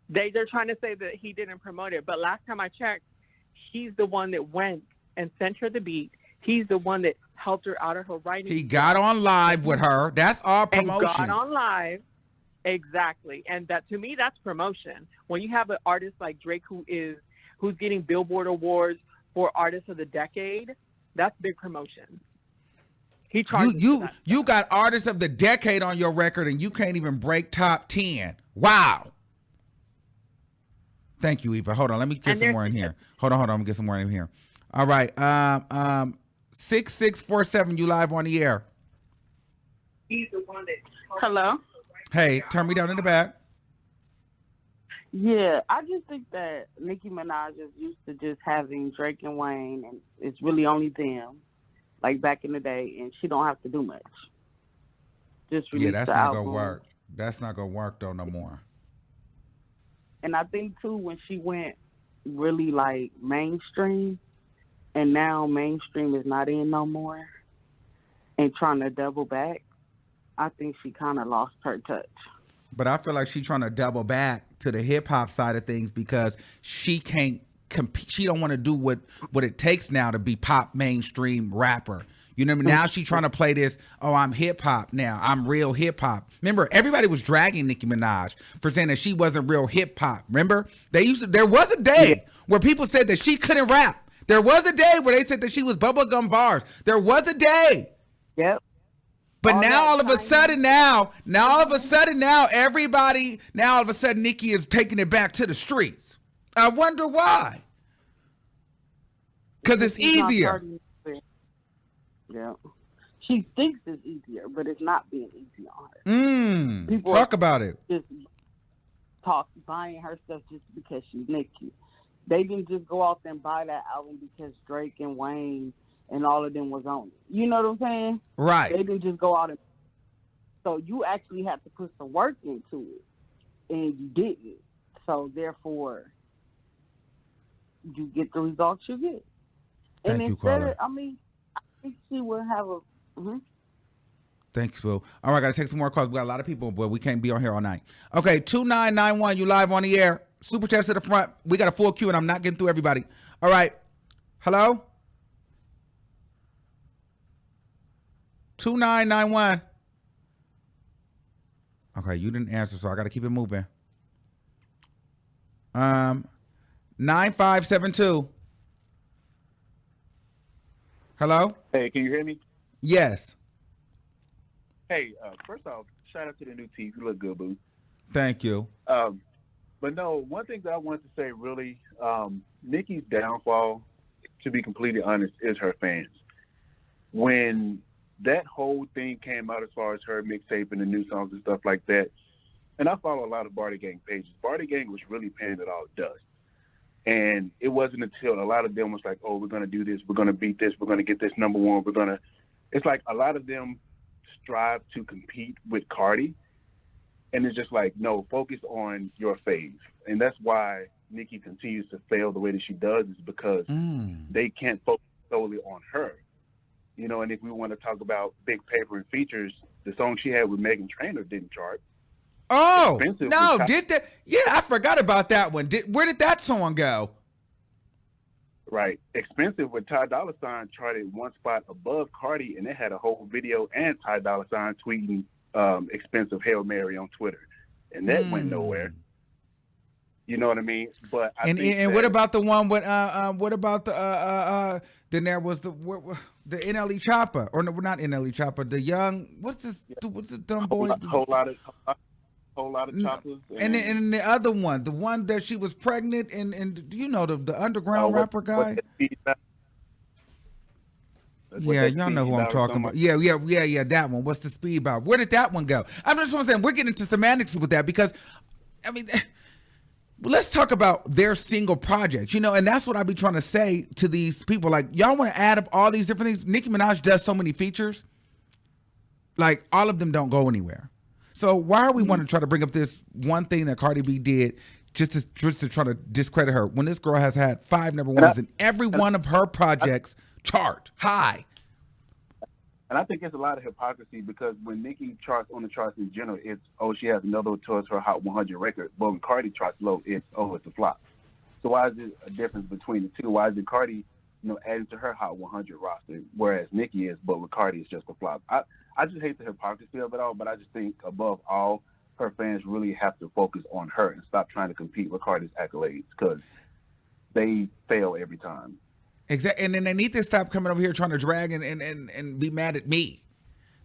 They're trying to say that he didn't promote it. But last time I checked, he's the one that went and sent her the beat. He's the one that helped her out of her writing. He got on live with her. That's all promotion. And got on live. Exactly. And that, to me, that's promotion. When you have an artist like Drake who's getting Billboard Awards for Artist of the Decade, that's big promotion. He charges you got Artist of the Decade on your record and you can't even break top 10. Wow. Thank you, Eva. Hold on. Let me get some more in here. Hold on. I'm going to get some more in here. All right. 6647, you live on the air. He's the one that... Hello? Hey, turn me down in the back. Yeah, I just think that Nicki Minaj is used to just having Drake and Wayne, and it's really only them, like back in the day, and she don't have to do much. Just release that's the not album. gonna work. That's not gonna work though no more. And I think too, when she went really like mainstream, and now mainstream is not in no more, and trying to double back, I think she kind of lost her touch. But I feel like she's trying to double back to the hip hop side of things because she can't compete. She don't want to do what it takes now to be pop mainstream rapper. You know what I mean? Now she's trying to play this, oh, I'm hip hop now. I'm real hip hop. Remember, everybody was dragging Nicki Minaj for saying that she wasn't real hip hop. Remember? There was a day where people said that she couldn't rap. There was a day where they said that she was bubblegum bars. There was a day. Yep. But all of a sudden, everybody, all of a sudden, Nicki is taking it back to the streets. I wonder why. Because it's easier. Yeah. She thinks it's easier, but it's not being easy on her. People talk about it. Just buying her stuff just because she's Nicki. They didn't just go out there and buy that album because Drake and Wayne and all of them was on it. You know what I'm saying? Right. They didn't just go out and... So you actually have to put some work into it, and you didn't. So therefore, you get the results you get. Thank you, caller. I think she will have a... Thanks, Will. All right, got to take some more calls. We got a lot of people, but we can't be on here all night. Okay, 2991, you live on the air. Super chats to the front. We got a full queue, and I'm not getting through everybody. All right. Hello? 2991. Okay, you didn't answer, so I got to keep it moving. 9572. Hello? Hey, can you hear me? Yes. Hey, first off, shout out to the new teeth. You look good, boo. Thank you. But no, one thing that I wanted to say really, Nicki's downfall, to be completely honest, is her fans. When that whole thing came out as far as her mixtape and the new songs and stuff like that, and I follow a lot of Barty Gang pages. Barty Gang was really paying it all dust. And it wasn't until a lot of them was like, oh, we're going to do this, we're going to beat this, we're going to get this number one, it's like a lot of them strive to compete with Cardi. And it's just like, no, focus on your fave. And that's why Nicki continues to fail the way that she does, is because they can't focus solely on her. You know, and if we want to talk about big paper and features, the song she had with Meghan Trainor didn't chart. Oh, Expensive no, did that? Yeah, I forgot about that one. Where did that song go? Right. Expensive with Ty Dolla $ign charted one spot above Cardi, and it had a whole video and Ty Dolla $ign tweeting expensive Hail Mary on Twitter. And that went nowhere. You know what I mean? But I think and what about the one with what about the then there was the NLE Chopper, or no, not NLE Chopper, the young what's the dumb boy? Whole lot of choppers. And then the other one, the one that she was pregnant and you know the underground rapper guy. Yeah, y'all know who I'm talking about. Yeah, that one. What's the speed about? Where did that one go? I'm just saying we're getting into semantics with that because, I mean, let's talk about their single projects, you know, and that's what I be trying to say to these people. Like, y'all want to add up all these different things. Nicki Minaj does so many features. Like, all of them don't go anywhere. So why are we want to try to bring up this one thing that Cardi B did just to try to discredit her when this girl has had 5 number ones and every one of her projects chart high? And I think it's a lot of hypocrisy because when Nicki charts on the charts in general, it's, oh, she has another towards her Hot 100 record. But when Cardi charts low, it's, oh, it's a flop. So why is there a difference between the two? Why is it Cardi, you know, adding to her Hot 100 roster, whereas Nicki is, but with Cardi, it's just a flop? I just hate the hypocrisy of it all, but I just think above all, her fans really have to focus on her and stop trying to compete with Cardi's accolades because they fail every time. Exactly, and then they need to stop coming over here trying to drag and be mad at me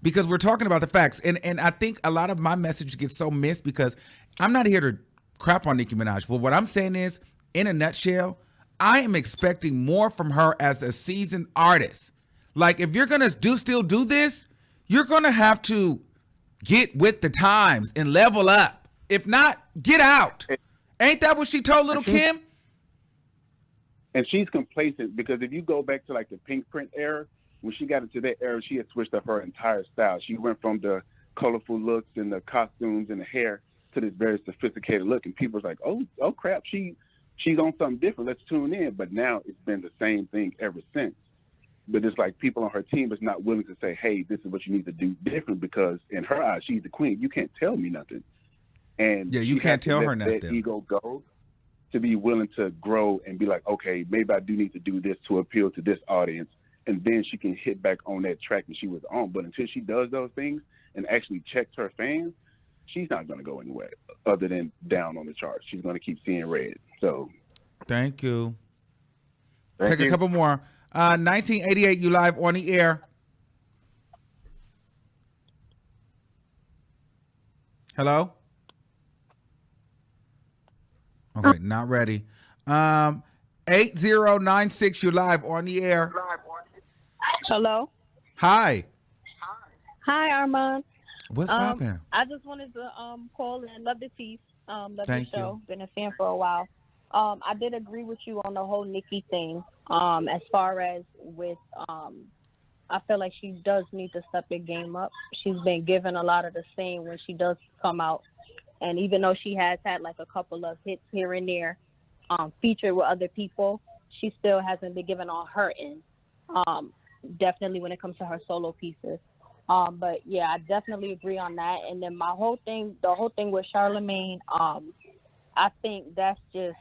because we're talking about the facts. And I think a lot of my message gets so missed because I'm not here to crap on Nicki Minaj. But what I'm saying is, in a nutshell, I am expecting more from her as a seasoned artist. Like, if you're gonna still do this, you're gonna have to get with the times and level up. If not, get out. Ain't that what she told Little Kim? And she's complacent because if you go back to like the Pink Print era, when she got into that era, she had switched up her entire style. She went from the colorful looks and the costumes and the hair to this very sophisticated look. And people was like, oh crap, she's on something different. Let's tune in. But now it's been the same thing ever since. But it's like people on her team is not willing to say, hey, this is what you need to do different because in her eyes, she's the queen. You can't tell me nothing. And yeah, you can't tell her nothing. That ego go to be willing to grow and be like, okay, maybe I do need to do this to appeal to this audience. And then she can hit back on that track that she was on. But until she does those things and actually checks her fans, she's not going to go anywhere other than down on the charts. She's going to keep seeing red. So thank you. Take a couple more. 1988, you live on the air. Hello? Okay, not ready. 8096, you live on the air. Hello. Hi. Hi, Armon. What's poppin'? I just wanted to call and love the piece. Love Thank the show. you. Been a fan for a while. I did agree with you on the whole Nicki thing. As far as with, I feel like she does need to step her game up. She's been given a lot of the same when she does come out. And even though she has had like a couple of hits here and there, featured with other people, she still hasn't been given on her end. Definitely when it comes to her solo pieces. But yeah, I definitely agree on that. And then the whole thing with Charlamagne, I think that's just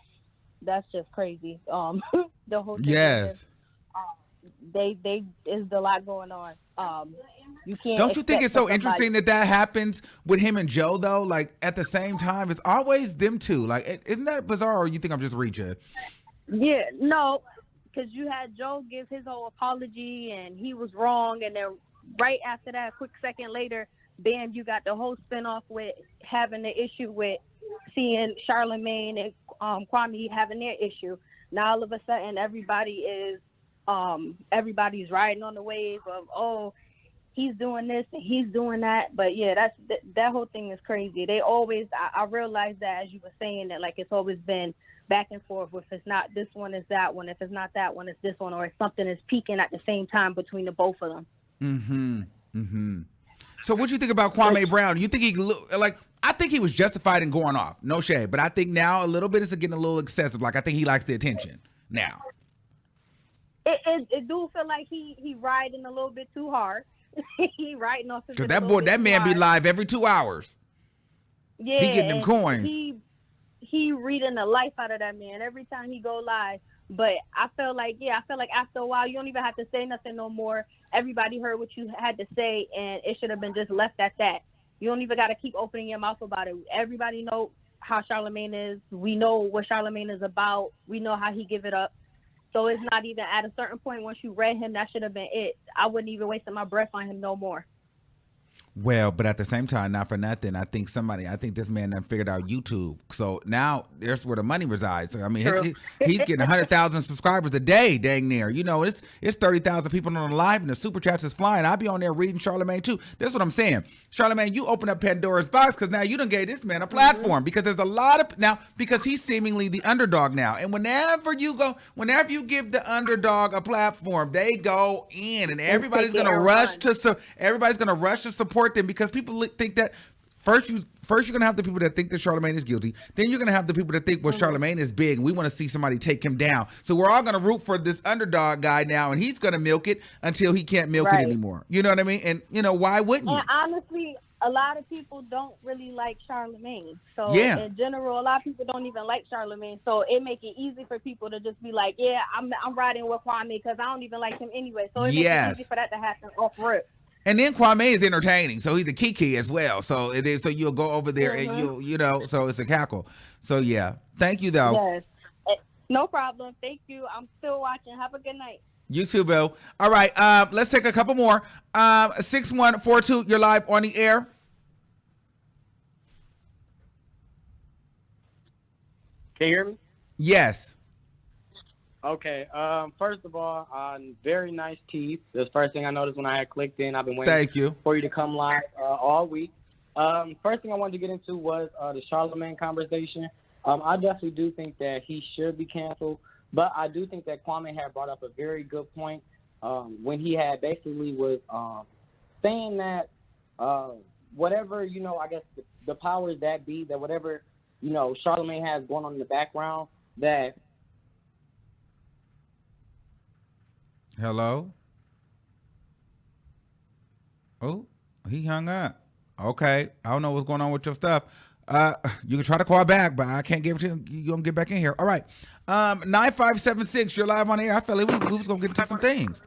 crazy. The whole thing Yes. They is a lot going on. You can't. Don't you think it's so somebody... interesting that happens with him and Joe though? Like at the same time, it's always them two. Like, isn't that bizarre? Or you think I'm just reaching? Yeah, no, because you had Joe give his whole apology and he was wrong, and then right after that, a quick second later, Bam, you got the whole spinoff with having the issue with seeing Charlamagne and Kwame having their issue. Now all of a sudden everybody's riding on the wave of, oh, he's doing this and he's doing that. But yeah, that whole thing is crazy. They always, I realized that, as you were saying, that like it's always been back and forth. If it's not this one, it's that one. If it's not that one, it's this one, or if something is peaking at the same time between the both of them. Mm-hmm. Mm-hmm. So what do you think about Kwame Brown? You think I think he was justified in going off. No shade. But I think now a little bit is getting a little excessive. Like, I think he likes the attention now. It do feel like he riding a little bit too hard. He riding off. Because that man be live every 2 hours. Yeah. He getting them coins. He reading the life out of that man every time he go live. But I feel like after a while, you don't even have to say nothing no more. Everybody heard what you had to say, and it should have been just left at that. You don't even got to keep opening your mouth about it. Everybody know how Charlamagne is. We know what Charlamagne is about. We know how he give it up. So it's not even at a certain point, once you read him, that should have been it. I wouldn't even waste my breath on him no more. Well, but at the same time, not for nothing, I think this man done figured out YouTube. So now there's where the money resides. So, I mean, he's getting 100,000 subscribers a day, dang near. You know, it's 30,000 people on the live, and the super chats is flying. I'll be on there reading Charlamagne too. That's what I'm saying. Charlamagne, you open up Pandora's box because now you done gave this man a platform, because there's a lot of now, because he's seemingly the underdog now. And whenever you give the underdog a platform, they go in, and everybody's gonna rush to support them, because people think that first you're gonna have the people that think that Charlamagne is guilty, then you're gonna have the people that think, well, Charlamagne is big and we want to see somebody take him down, so we're all gonna root for this underdog guy now, and he's gonna milk it until he can't milk it anymore. You know what I mean? And you know, why wouldn't you? And honestly, a lot of people don't really like Charlamagne. So in general, a lot of people don't even like Charlamagne. So it make it easy for people to just be like, yeah, I'm riding with Kwame because I don't even like him anyway. So it makes it easy for that to happen off rip. And then Kwame is entertaining, so he's a kiki as well. So you'll go over there and you know, so it's a cackle. So yeah, thank you though. Yes, no problem. Thank you. I'm still watching. Have a good night. You too, Bill. All right, let's take a couple more. 6142, you're live on the air. Can you hear me? Yes. Okay. First of all, very nice teeth. That's the first thing I noticed when I had clicked in. I've been waiting for you to come live all week. First thing I wanted to get into was the Charlamagne conversation. I definitely do think that he should be canceled, but I do think that Kwame had brought up a very good point when he had basically was saying that whatever, you know, I guess the powers that be, that whatever, you know, Charlamagne has going on in the background, that Hello? Oh, he hung up. Okay. I don't know what's going on with your stuff. You can try to call back, but I can't give it to you. You're going to get back in here. All right. 9576, you're live on the air. I felt like we was going to get into some things.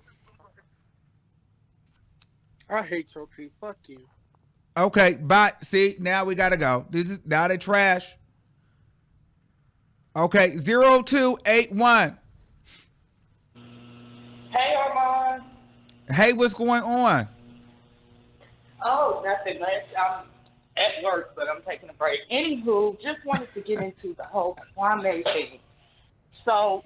I hate your teeth. Fuck you. Okay, bye. See, now we got to go. Now they trash. Okay, 0281. Hey, Armon. Hey, what's going on? Oh, nothing much. I'm at work, but I'm taking a break. Anywho, just wanted to get into the whole Kwame thing. So,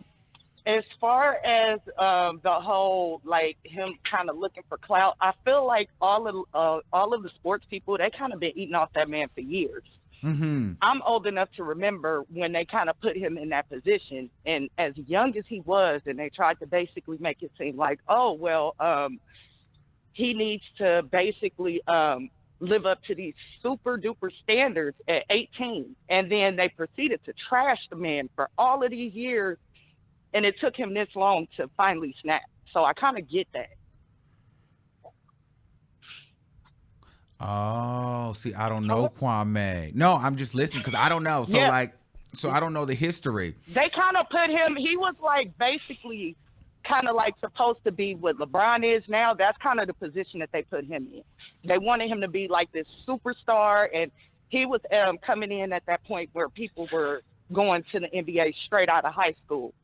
as far as the whole, like, him kind of looking for clout, I feel like all of the sports people, they kind of been eating off that man for years. Mm-hmm. I'm old enough to remember when they kind of put him in that position, and as young as he was, and they tried to basically make it seem like, oh, well, he needs to basically live up to these super duper standards at 18. And then they proceeded to trash the man for all of these years, and it took him this long to finally snap. So I kind of get that. Oh, see, I don't know Kwame. No, I'm just listening because I don't know. So I don't know the history. They kind of put him, he was like basically kind of like supposed to be what LeBron is now. That's kind of the position that they put him in. They wanted him to be like this superstar, and he was coming in at that point where people were going to the NBA straight out of high school.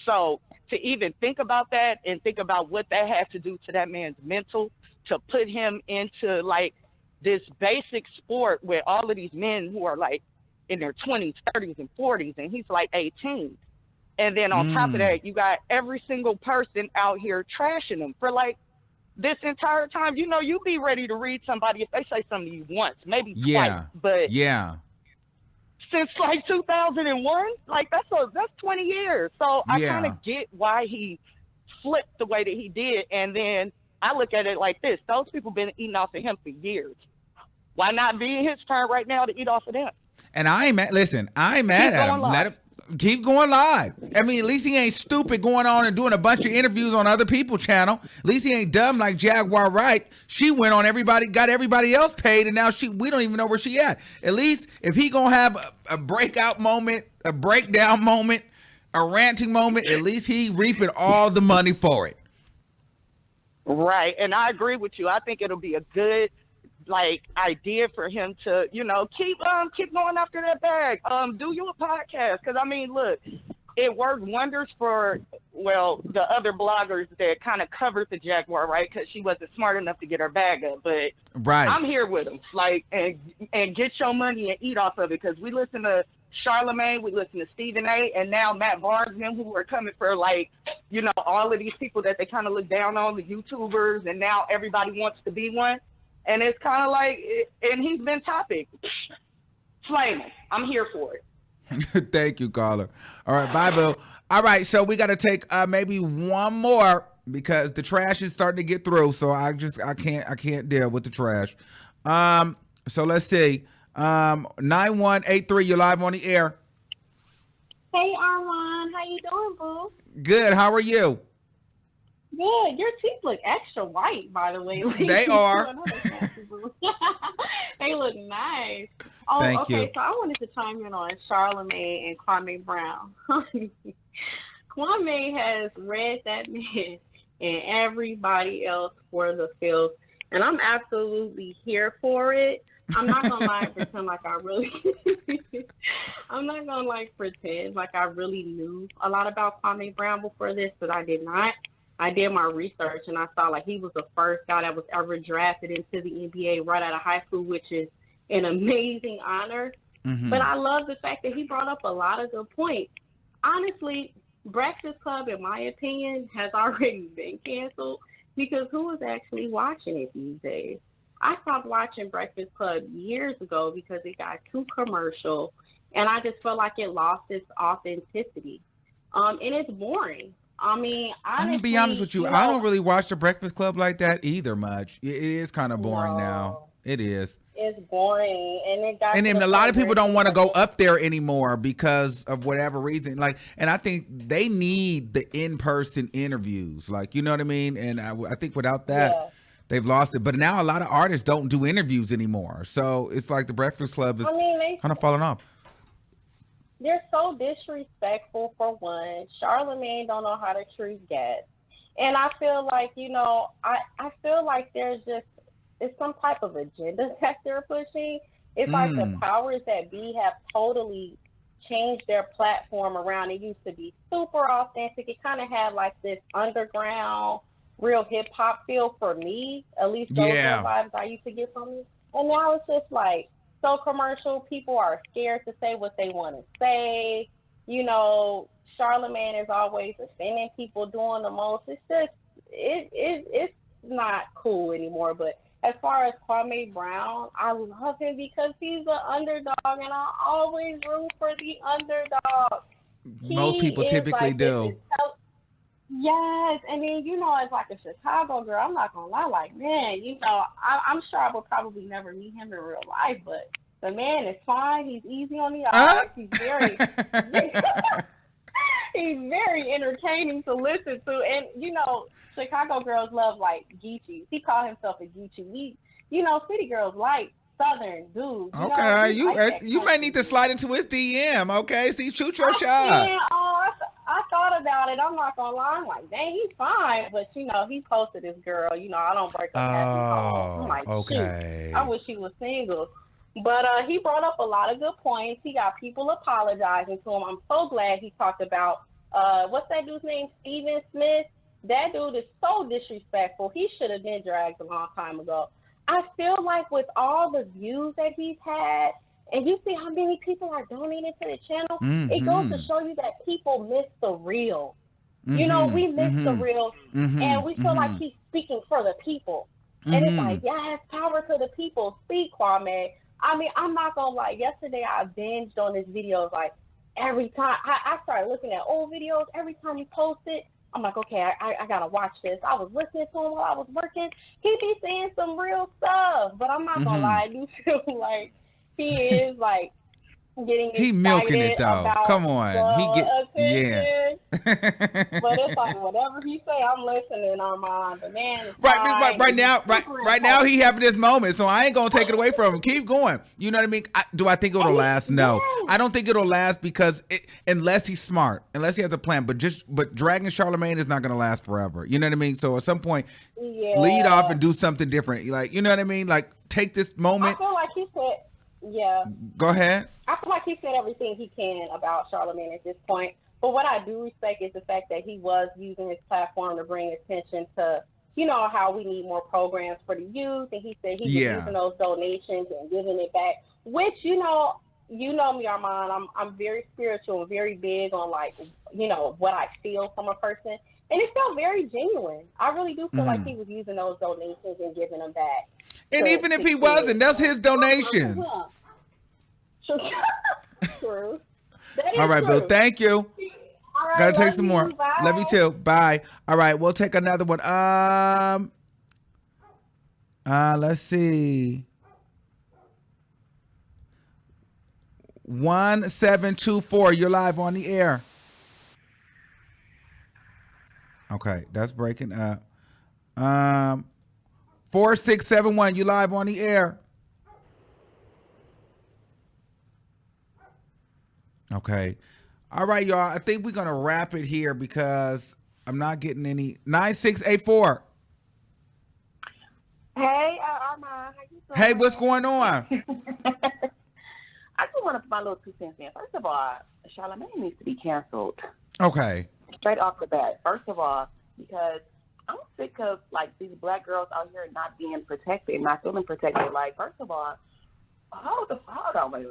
So to even think about that and think about what that had to do to that man's mental, to put him into like this basic sport with all of these men who are like in their 20s, 30s, and 40s, and he's like 18. And then on top of that, you got every single person out here trashing him for like this entire time. You know, you be ready to read somebody if they say something to you once, maybe twice, but since like 2001, like that's 20 years. So I kind of get why he flipped the way that he did. And then I look at it like this: those people been eating off of him for years. Why not be his turn right now to eat off of them? And I ain't mad. Listen, I ain't mad at him. Let him keep going live. I mean, at least he ain't stupid going on and doing a bunch of interviews on other people's channel. At least he ain't dumb like Jaguar Wright. She went on everybody, got everybody else paid, and now we don't even know where she at. At least if he gonna have a breakout moment, a breakdown moment, a ranting moment, at least he reaping all the money for it. Right, and I agree with you. I think it'll be a good idea for him to, you know, keep going after that bag. Do you a podcast? Because I mean, look, it worked wonders for the other bloggers that kind of covered the Jaguar, right? Because she wasn't smart enough to get her bag up. But I'm here with him, and get your money and eat off of it. Because we listen to Charlamagne, we listen to Stephen A, and now Matt Barnes and them, who are coming for all of these people that they kind of look down on, the YouTubers, and now everybody wants to be one. And it's kind of and he's been topic. Flame him. I'm here for it. Thank you, caller. All right, bye, Bill. All right, so we got to take maybe one more because the trash is starting to get through. So I can't deal with the trash. So let's see. 9183, you're live on the air. Hey, Armon, how you doing, boo? Good. How are you? Good. Your teeth look extra white, by the way. They are. They look nice. Oh, Thank you. So I wanted to chime in on Charlamagne and Kwame Brown. Kwame has read that man and everybody else for the filth, and I'm absolutely here for it. I'm not gonna lie and pretend like I really I'm not gonna pretend like I really knew a lot about Kwame Brown before this, but I did not. I did my research and I saw he was the first guy that was ever drafted into the NBA right out of high school, which is an amazing honor. Mm-hmm. But I love the fact that he brought up a lot of good points. Honestly, Breakfast Club, in my opinion, has already been canceled because who is actually watching it these days? I stopped watching Breakfast Club years ago because it got too commercial and I just felt like it lost its authenticity. And it's boring. I mean, honestly, I'm gonna be honest with you. I don't really watch the Breakfast Club like that either much. It is kind of boring now. It is. It's boring, and then a lot of people don't want to go up there anymore because of whatever reason. And I think they need the in-person interviews. You know what I mean? And I think without that, they've lost it. But now a lot of artists don't do interviews anymore. So it's like the Breakfast Club is kind of falling off. They're so disrespectful, for one. Charlamagne don't know how to treat guests. And I feel like, I feel like it's some type of agenda that they're pushing. It's like the powers that be have totally changed their platform around. It used to be super authentic. It kind of had this underground, real hip-hop feel for me. At least those are the vibes I used to get from it. And now it's just so commercial. People are scared to say what they want to say. Charlamagne is always offending people, doing the most. It's just, it's not cool anymore. But as far as Kwame Brown, I love him because he's an underdog, and I always root for the underdog. Most people typically do. Yes, and then, as a Chicago girl, I'm not going to lie, man, I'm sure I will probably never meet him in real life, but the man is fine. He's easy on the eyes. He's very, he's very entertaining to listen to. And, Chicago girls love, Geechee. He called himself a Geechee. City girls like Southern dudes. Okay, you may need to slide into his DM, okay? See, shoot your shot. Yeah, I thought about it. I'm not gonna lie. I'm like, dang, he's fine, but he posted this girl. I don't break up happy homes. I'm like, okay. Shoot, I wish he was single. But he brought up a lot of good points. He got people apologizing to him. I'm so glad he talked about what's that dude's name? Steven Smith. That dude is so disrespectful. He should have been dragged a long time ago. I feel like with all the views that he's had, and you see how many people are donating to the channel, it goes to show you that people miss the real. You know, we miss the real, and we feel like he's speaking for the people. And it's like, yes, power to the people. Speak, Kwame. I mean, I'm not gonna lie. Yesterday, I binged on his videos. Like every time I started looking at old videos, every time he posted, I'm like, okay, I gotta watch this. I was listening to him while I was working. He be saying some real stuff, but I'm not gonna lie. I do feel like he is like getting excited. He milking it though. Come on, he get attention. But it's like whatever he say, I'm listening, Armon. The man is right now he having this moment, so I ain't gonna take it away from him. Keep going. You know what I mean? Do I think it'll last? No, I don't think it'll last because unless he's smart, unless he has a plan. But dragging Charlamagne is not gonna last forever. You know what I mean? So at some point, lead off and do something different. Like, you know what I mean? Like take this moment. I feel like he said, yeah. Go ahead. I feel like he said everything he can about Charlamagne at this point. But what I do respect is the fact that he was using his platform to bring attention to, you know, how we need more programs for the youth. And he said he was using those donations and giving it back, which, you know me, Armon, I'm very spiritual and very big on, like, you know, what I feel from a person. And it felt very genuine. I really do feel like he was using those donations and giving them back. And even if he wasn't, that's his donations. True. All right, true. Bill. Thank you. All right, gotta take some more. Bye. Love you too. Bye. All right, we'll take another one. Let's see. 1724. You're live on the air. Okay, that's breaking up. 4671. You live on the air. Okay. All right, y'all. I think we're going to wrap it here because I'm not getting any. 9684. Hey, Armon. How you doing? Hey, what's going on? I just want to put my little 2 cents in. First of all, Charlamagne needs to be canceled. Okay. Straight off the bat. First of all, because I'm sick of, like, these black girls out here not being protected, not feeling protected. Like, first of all, hold on, wait.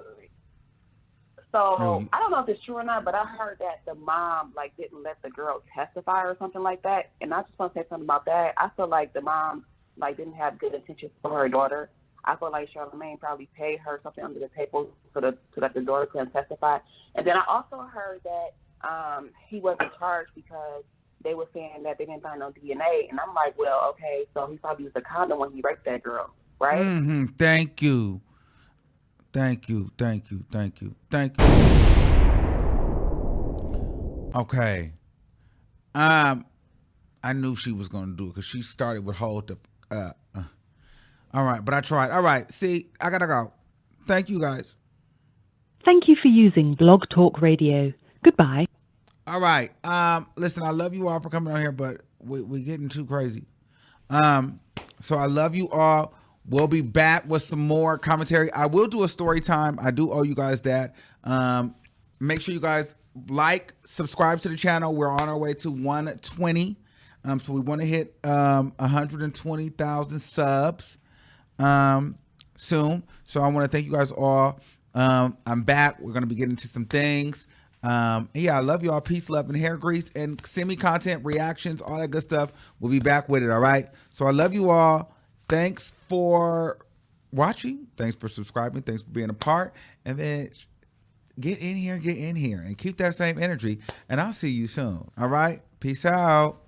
So I don't know if it's true or not, but I heard that the mom, like, didn't let the girl testify or something like that. And I just want to say something about that. I feel like the mom, like, didn't have good intentions for her daughter. I feel like Charlamagne probably paid her something under the table so that the daughter couldn't testify. And then I also heard that he wasn't charged because they were saying that they didn't find no DNA. And I'm like, well, okay, so he probably used a condom when he raped that girl, right? Mm-hmm. Thank you. Okay. I knew she was going to do it because she started with hold up. All right, but I tried. All right, see, I got to go. Thank you, guys. Thank you for using Blog Talk Radio. Goodbye. All right. Listen, I love you all for coming on here, but we're getting too crazy. So I love you all. We'll be back with some more commentary. I will do a story time. I do owe you guys that. Make sure you guys like, subscribe to the channel. We're on our way to 120. So we want to hit 120,000 subs soon. So I want to thank you guys all. I'm back. We're going to be getting to some things. Yeah, I love you all. Peace, love, and hair grease, and send me content, reactions, all that good stuff. We'll be back with it. All right. So I love you all. Thanks for watching. Thanks for subscribing. Thanks for being a part. And then get in here, and keep that same energy. And I'll see you soon. All right. Peace out.